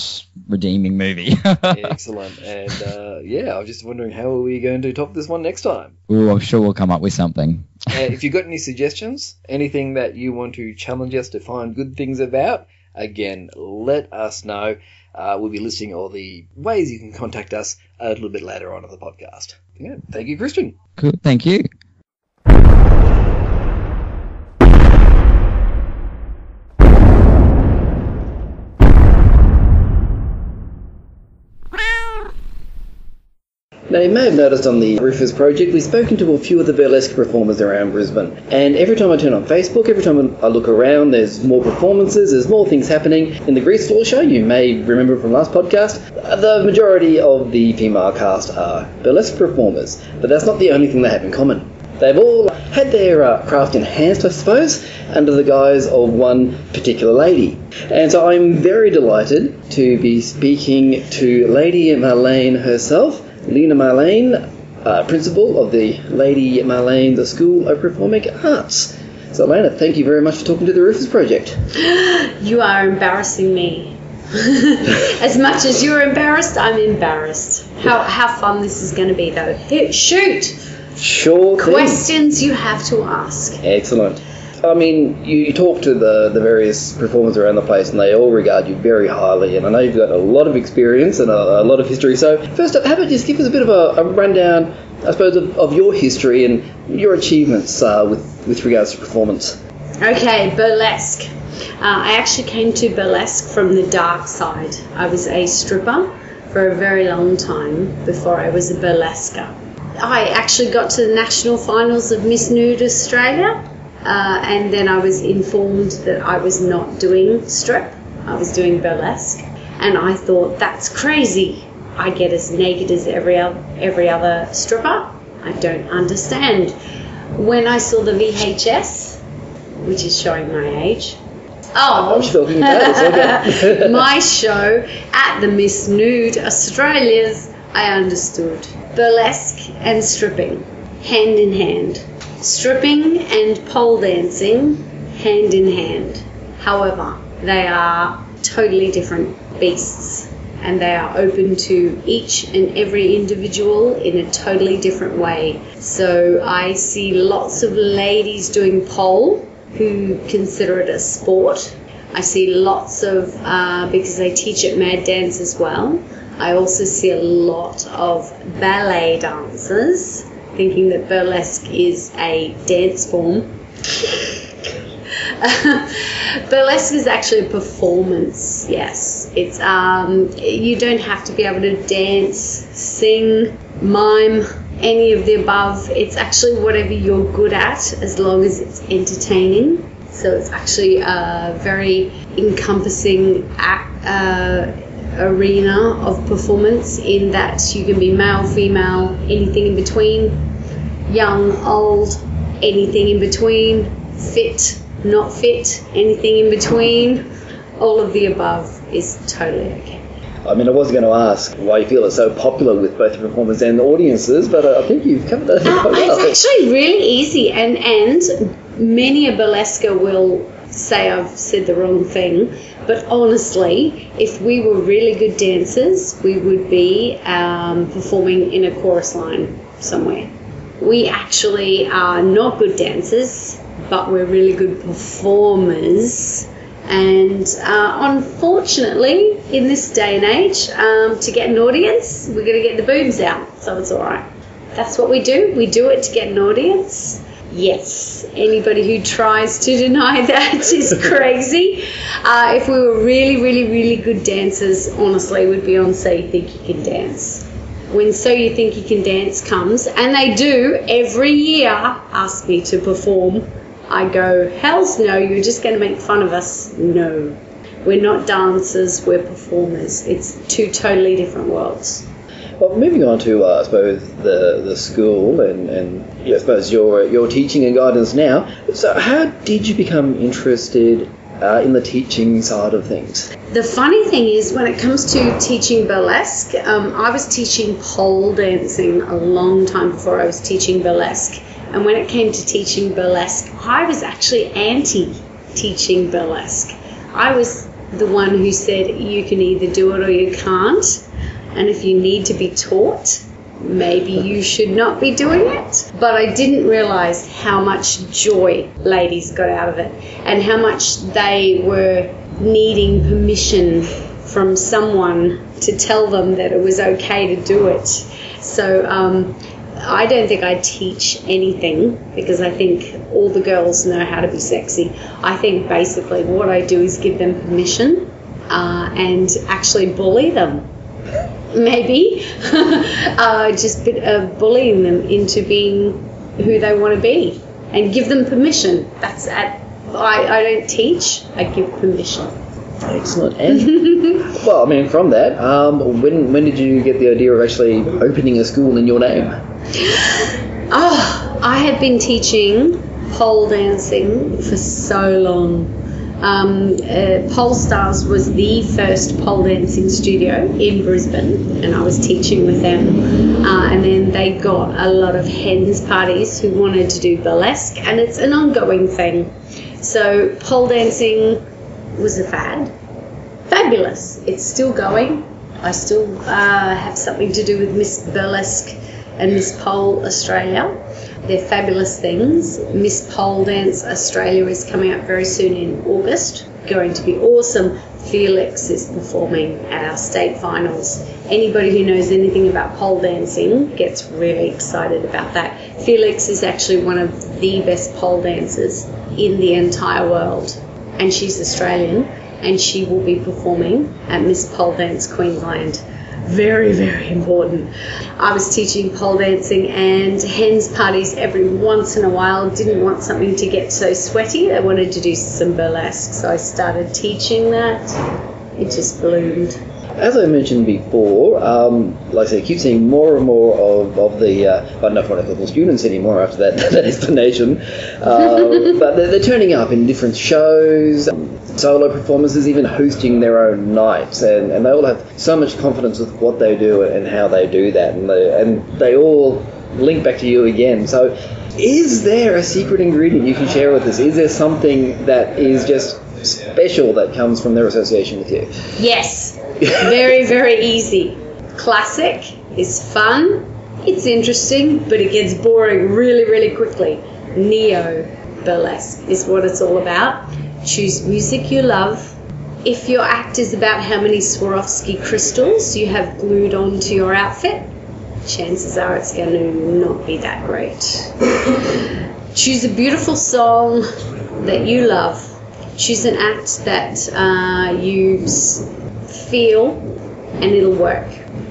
/ redeeming movie. Excellent. And, I was just wondering, how are we going to top this one next time? Ooh, I'm sure we'll come up with something. If you've got any suggestions, anything that you want to challenge us to find good things about, again, let us know. We'll be listing all the ways you can contact us a little bit later on in the podcast. Yeah, thank you, Christian. Cool, thank you. Now, you may have noticed on the Rufus project, we've spoken to a few of the burlesque performers around Brisbane. And every time I turn on Facebook, every time I look around, there's more performances, there's more things happening. In the Grease Floor show, you may remember from last podcast, the majority of the female cast are burlesque performers. But that's not the only thing they have in common. They've all had their craft enhanced, I suppose, under the guise of one particular lady. And so I'm very delighted to be speaking to Lady Marlene herself, Lena Marlene, principal of the Lady Marlene, the School of Performing Arts. So, Lena, thank you very much for talking to the Rufus Project. You are embarrassing me. As much as you're embarrassed, I'm embarrassed. How fun this is going to be, though. Here, shoot! Sure thing. Questions you have to ask. Excellent. I mean, you talk to the various performers around the place and they all regard you very highly, and I know you've got a lot of experience and a lot of history. So first up, how about just give us a bit of a rundown, I suppose, of your history and your achievements with regards to performance. Okay, burlesque. I actually came to burlesque from the dark side. I was a stripper for a very long time before I was a burlesquer. I actually got to the national finals of Miss Nude Australia. And then I was informed that I was not doing strip, I was doing burlesque, and I thought, that's crazy. I get as naked as every other stripper. I don't understand. When I saw the VHS, which is showing my age, my show at the Miss Nude Australias, I understood burlesque and stripping hand in hand. Stripping and pole dancing, hand in hand. However, they are totally different beasts, and they are open to each and every individual in a totally different way. So I see lots of ladies doing pole who consider it a sport. I see lots of, because they teach at Mad Dance as well, I also see a lot of ballet dancers thinking that burlesque is a dance form. Burlesque is actually a performance, yes. It's you don't have to be able to dance, sing, mime, any of the above. It's actually whatever you're good at, as long as it's entertaining. So it's actually a very encompassing arena of performance, in that you can be male, female, anything in between, young, old, anything in between, fit, not fit, anything in between, all of the above is totally okay. I mean, I was going to ask why you feel it's so popular with both the performers and the audiences, but I think you've covered that quite well. It's actually really easy, and many a burlesquer will say I've said the wrong thing, but honestly, if we were really good dancers, we would be performing in a chorus line somewhere. We actually are not good dancers, but we're really good performers. And unfortunately, in this day and age, to get an audience, we're going to get the boobs out, so it's all right. That's what we do. We do it to get an audience. Yes, anybody who tries to deny that is crazy. If we were really, really, really good dancers, honestly, we'd be on So You Think You Can Dance. When So You Think You Can Dance comes, and they do every year ask me to perform, I go, hells no, you're just going to make fun of us. No, we're not dancers, we're performers. It's two totally different worlds. Well, moving on to, I suppose, the school and I suppose your teaching and guidance now. So how did you become interested in the teaching side of things? The funny thing is, when it comes to teaching burlesque, I was teaching pole dancing a long time before I was teaching burlesque. And when it came to teaching burlesque, I was actually anti-teaching burlesque. I was the one who said, you can either do it or you can't. And if you need to be taught, maybe you should not be doing it. But I didn't realise how much joy ladies got out of it and how much they were needing permission from someone to tell them that it was okay to do it. So I don't think I teach anything because I think all the girls know how to be sexy. I think basically what I do is give them permission and actually bully them. Maybe just bullying them into being who they want to be and give them permission. That's at. I don't teach. I give permission. Excellent. And well, I mean, from that, when did you get the idea of actually opening a school in your name? I had been teaching pole dancing for so long. Pole Stars was the first pole dancing studio in Brisbane, and I was teaching with them. And then they got a lot of hens parties who wanted to do burlesque, and it's an ongoing thing. So pole dancing was a fad. Fabulous. It's still going. I still have something to do with Miss Burlesque and Miss Pole Australia. They're fabulous things. Miss Pole Dance Australia is coming up very soon in August. Going to be awesome. Felix is performing at our state finals. Anybody who knows anything about pole dancing gets really excited about that. Felix is actually one of the best pole dancers in the entire world. And she's Australian, and she will be performing at Miss Pole Dance Queensland. Very, very important. I was teaching pole dancing and hens parties every once in a while. Didn't want something to get so sweaty. I wanted to do some burlesque, so I started teaching that. It just bloomed. As I mentioned before, like I said, I keep seeing more and more of the, I don't know if I want to call them students anymore after that explanation, but they're turning up in different shows, solo performances, even hosting their own nights, and they all have so much confidence with what they do and how they do that, and they all link back to you again. So is there a secret ingredient you can share with us? Is there something that is just special that comes from their association with you? Yes. Very, very easy. Classic is fun, it's interesting, but it gets boring really, really quickly. Neo-burlesque is what it's all about. Choose music you love. If your act is about how many Swarovski crystals you have glued onto your outfit, chances are it's going to not be that great. Choose a beautiful song that you love. Choose an act that you feel, and it'll work.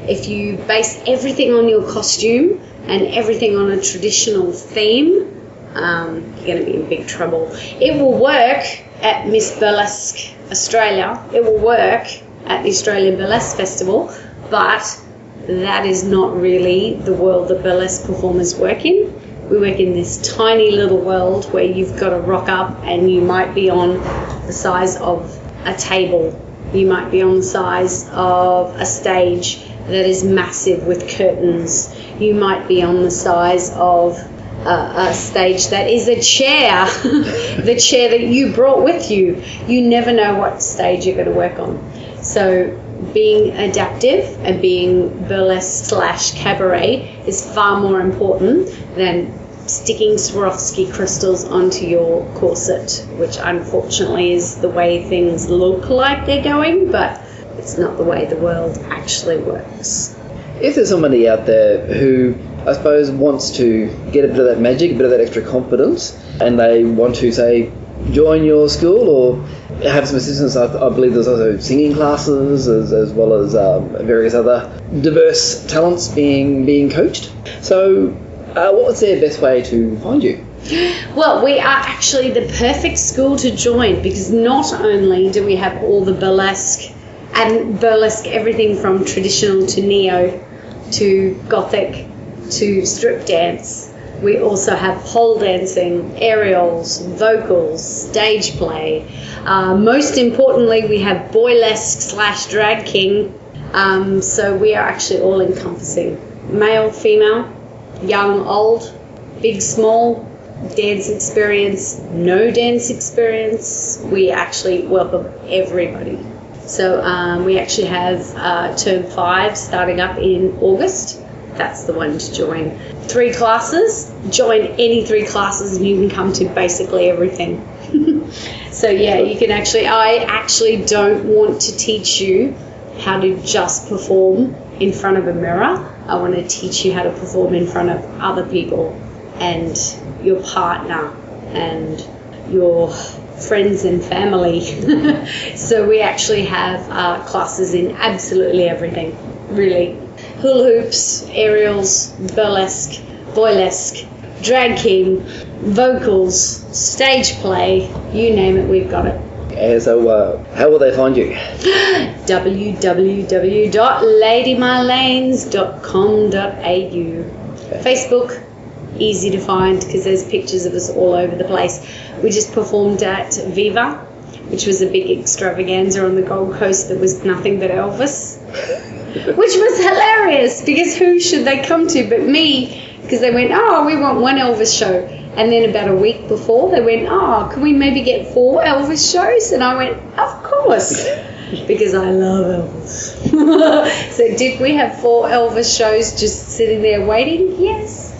If you base everything on your costume and everything on a traditional theme, you're going to be in big trouble. It will work at Miss Burlesque Australia. It will work at the Australian Burlesque Festival, but that is not really the world that burlesque performers work in. We work in this tiny little world where you've got to rock up and you might be on the size of a table. You might be on the size of a stage that is massive with curtains. You might be on the size of a stage that is a chair, the chair that you brought with you. You never know what stage you're going to work on. So being adaptive and being burlesque / cabaret is far more important than sticking Swarovski crystals onto your corset, which unfortunately is the way things look like they're going, but it's not the way the world actually works. If there's somebody out there who I suppose, wants to get a bit of that magic, a bit of that extra confidence, and they want to, say, join your school or have some assistance. I believe there's also singing classes as well as various other diverse talents being coached. So what's their best way to find you? Well, we are actually the perfect school to join, because not only do we have all the burlesque, everything from traditional to neo to gothic to strip dance, we also have pole dancing, aerials, vocals, stage play. Most importantly, we have boylesque / drag king. So we are actually all encompassing. Male, female, young, old, big, small, dance experience, no dance experience. We actually welcome everybody. So we actually have term 5 starting up in August. That's the one to join. 3 classes. Join any 3 classes and you can come to basically everything. So yeah, you can actually, I actually don't want to teach you how to just perform in front of a mirror. I want to teach you how to perform in front of other people and your partner and your friends and family. So we actually have classes in absolutely everything, really. Hula hoops, aerials, burlesque, boylesque, drag king, vocals, stage play, you name it, we've got it. And so how will they find you? www.ladymylanes.com.au. Facebook, easy to find because there's pictures of us all over the place. We just performed at Viva, which was a big extravaganza on the Gold Coast that was nothing but Elvis, which was hilarious because who should they come to but me? Because they went, oh, we want one Elvis show. And then about a week before, they went, oh, can we maybe get 4 Elvis shows? And I went, of course, because I love Elvis. So did we have 4 Elvis shows just sitting there waiting? Yes.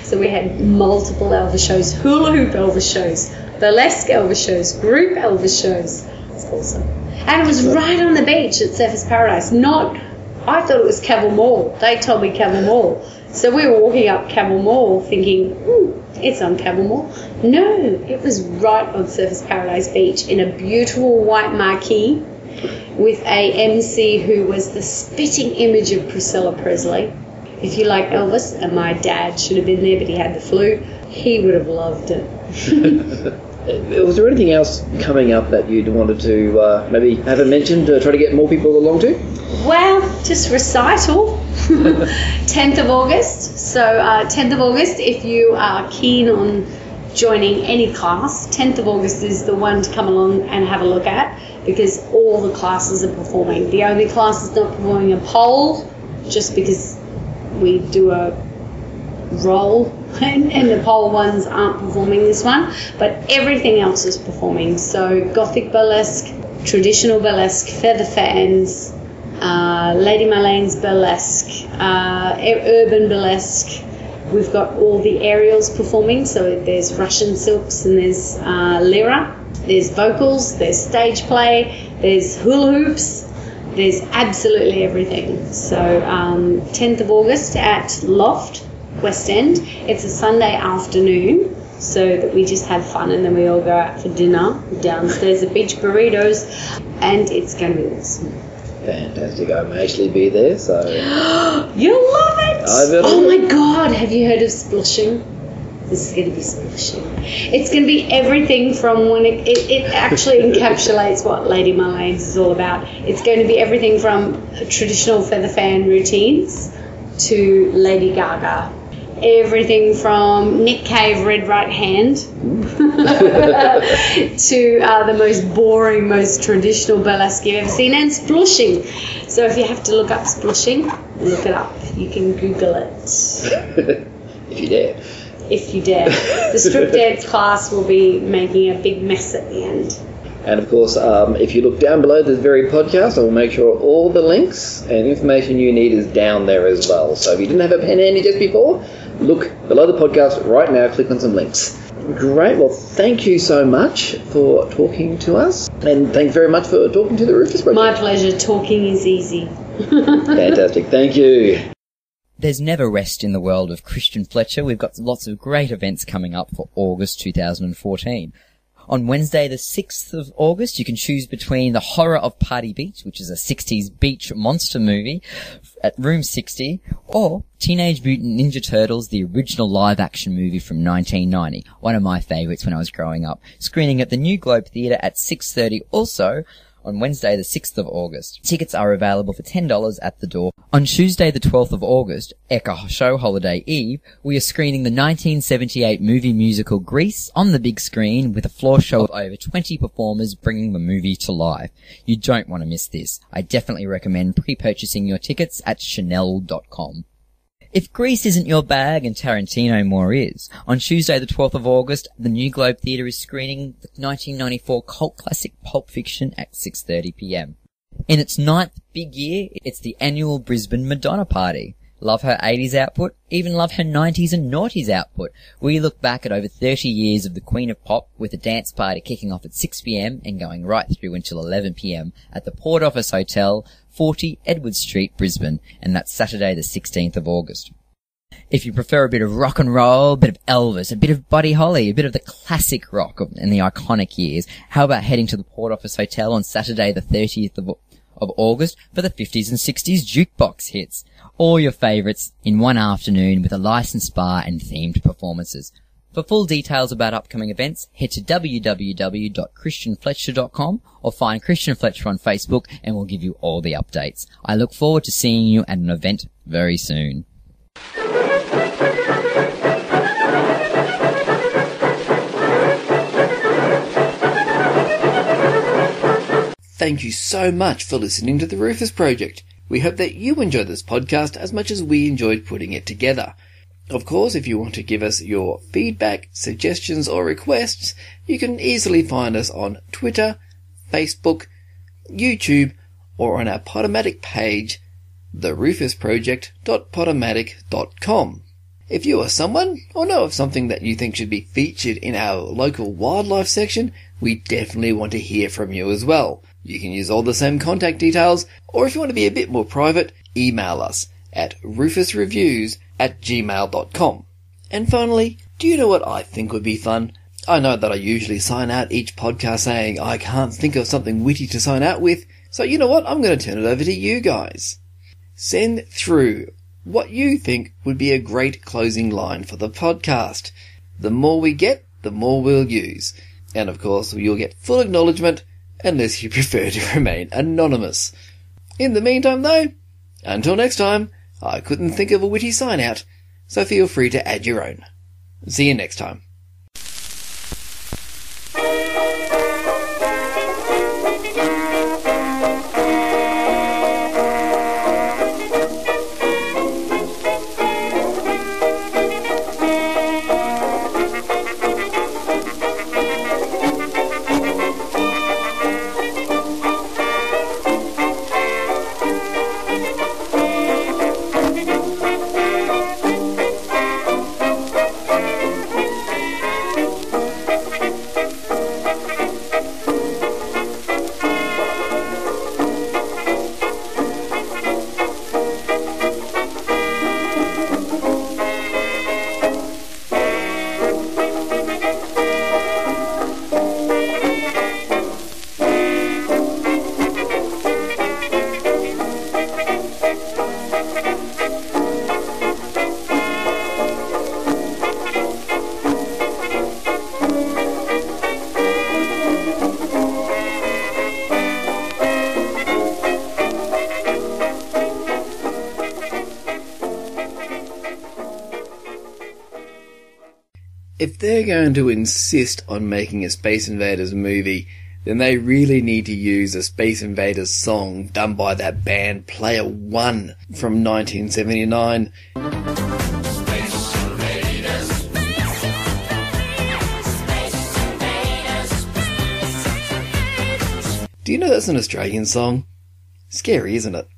So we had multiple Elvis shows, hula hoop Elvis shows, burlesque Elvis shows, group Elvis shows. It's awesome. And it was right on the beach at Surfers Paradise. I thought it was Cavill Mall. They told me Cavill Mall. So we were walking up Cavill Mall thinking, it's on Cavill Mall. No, it was right on Surfers Paradise Beach in a beautiful white marquee with a MC who was the spitting image of Priscilla Presley. If you like Elvis, and my dad should have been there, but he had the flu, he would have loved it. Was there anything else coming up that you'd wanted to maybe have it mentioned to try to get more people along to? Well, just recital. 10th of August. So 10th of August, if you are keen on joining any class, 10th of August is the one to come along and have a look at because all the classes are performing. The only class that's not performing a pole, just because we do a roll and the pole ones aren't performing this one, but everything else is performing. So Gothic burlesque, traditional burlesque, feather fans, Lady Marlene's burlesque, urban burlesque. We've got all the aerials performing, so there's Russian silks and there's lyra, there's vocals, there's stage play, there's hula hoops, there's absolutely everything. So 10th of August at Loft, West End. It's a Sunday afternoon, so that we just have fun and then we all go out for dinner downstairs at Beach Burritos, and it's going to be awesome. Fantastic. I may actually be there, so... You'll love it! Oh my God, have you heard of splushing? This is going to be splushing. It's going to be everything from when it actually encapsulates what Lady Marlene's is all about. It's going to be everything from traditional feather fan routines to Lady Gaga. Everything from Nick Cave, Red Right Hand, to the most boring, most traditional burlesque you've ever seen, and splushing. So if you have to look up splushing, look it up. You can Google it. If you dare. If you dare. The strip dance class will be making a big mess at the end. And of course, if you look down below this very podcast, I will make sure all the links and information you need is down there as well. So if you didn't have a pen handy just before, look below the podcast right now, click on some links. Great. Well, thank you so much for talking to us. And thanks very much for talking to the Rufus Project. My pleasure. Talking is easy. Fantastic. Thank you. There's never rest in the world of Christian Fletcher. We've got lots of great events coming up for August 2014. On Wednesday, the 6th of August, you can choose between The Horror of Party Beach, which is a 60s beach monster movie at Room 60, or Teenage Mutant Ninja Turtles, the original live-action movie from 1990, one of my favourites when I was growing up, screening at the New Globe Theatre at 6:30, also on Wednesday the 6th of August. Tickets are available for $10 at the door. On Tuesday the 12th of August, Eka Show Holiday Eve, we are screening the 1978 movie musical Grease on the big screen with a floor show of over 20 performers bringing the movie to life. You don't want to miss this. I definitely recommend pre-purchasing your tickets at chanel.com. If Grease isn't your bag and Tarantino more is, on Tuesday the 12th of August, the New Globe Theatre is screening the 1994 cult classic Pulp Fiction at 6:30pm. In its 9th big year, it's the annual Brisbane Madonna Party. Love her 80s output? Even love her 90s and noughties output? We look back at over 30 years of the Queen of Pop with a dance party kicking off at 6pm and going right through until 11pm at the Port Office Hotel, 40 Edward Street, Brisbane, and that's Saturday the 16th of August. If you prefer a bit of rock and roll, a bit of Elvis, a bit of Buddy Holly, a bit of the classic rock in the iconic years, how about heading to the Port Office Hotel on Saturday the 30th of August for the 50s and 60s jukebox hits? All your favourites in one afternoon with a licensed bar and themed performances. For full details about upcoming events, head to www.christianfletcher.com or find Christian Fletcher on Facebook and we'll give you all the updates. I look forward to seeing you at an event very soon. Thank you so much for listening to the Rufus Project. We hope that you enjoyed this podcast as much as we enjoyed putting it together. Of course, if you want to give us your feedback, suggestions or requests, you can easily find us on Twitter, Facebook, YouTube, or on our Podomatic page, therufusproject.podomatic.com. If you are someone or know of something that you think should be featured in our local wildlife section, we definitely want to hear from you as well. You can use all the same contact details, or if you want to be a bit more private, email us at rufusreviews@gmail.com. And finally, do you know what I think would be fun? I know that I usually sign out each podcast saying I can't think of something witty to sign out with, so you know what? I'm going to turn it over to you guys. Send through what you think would be a great closing line for the podcast. The more we get, the more we'll use. And of course, you'll get full acknowledgement unless you prefer to remain anonymous. In the meantime though, until next time, I couldn't think of a witty sign out, so feel free to add your own. See you next time. If they're going to insist on making a Space Invaders movie, then they really need to use a Space Invaders song done by that band Player One from 1979. Do you know that's an Australian song? Scary, isn't it?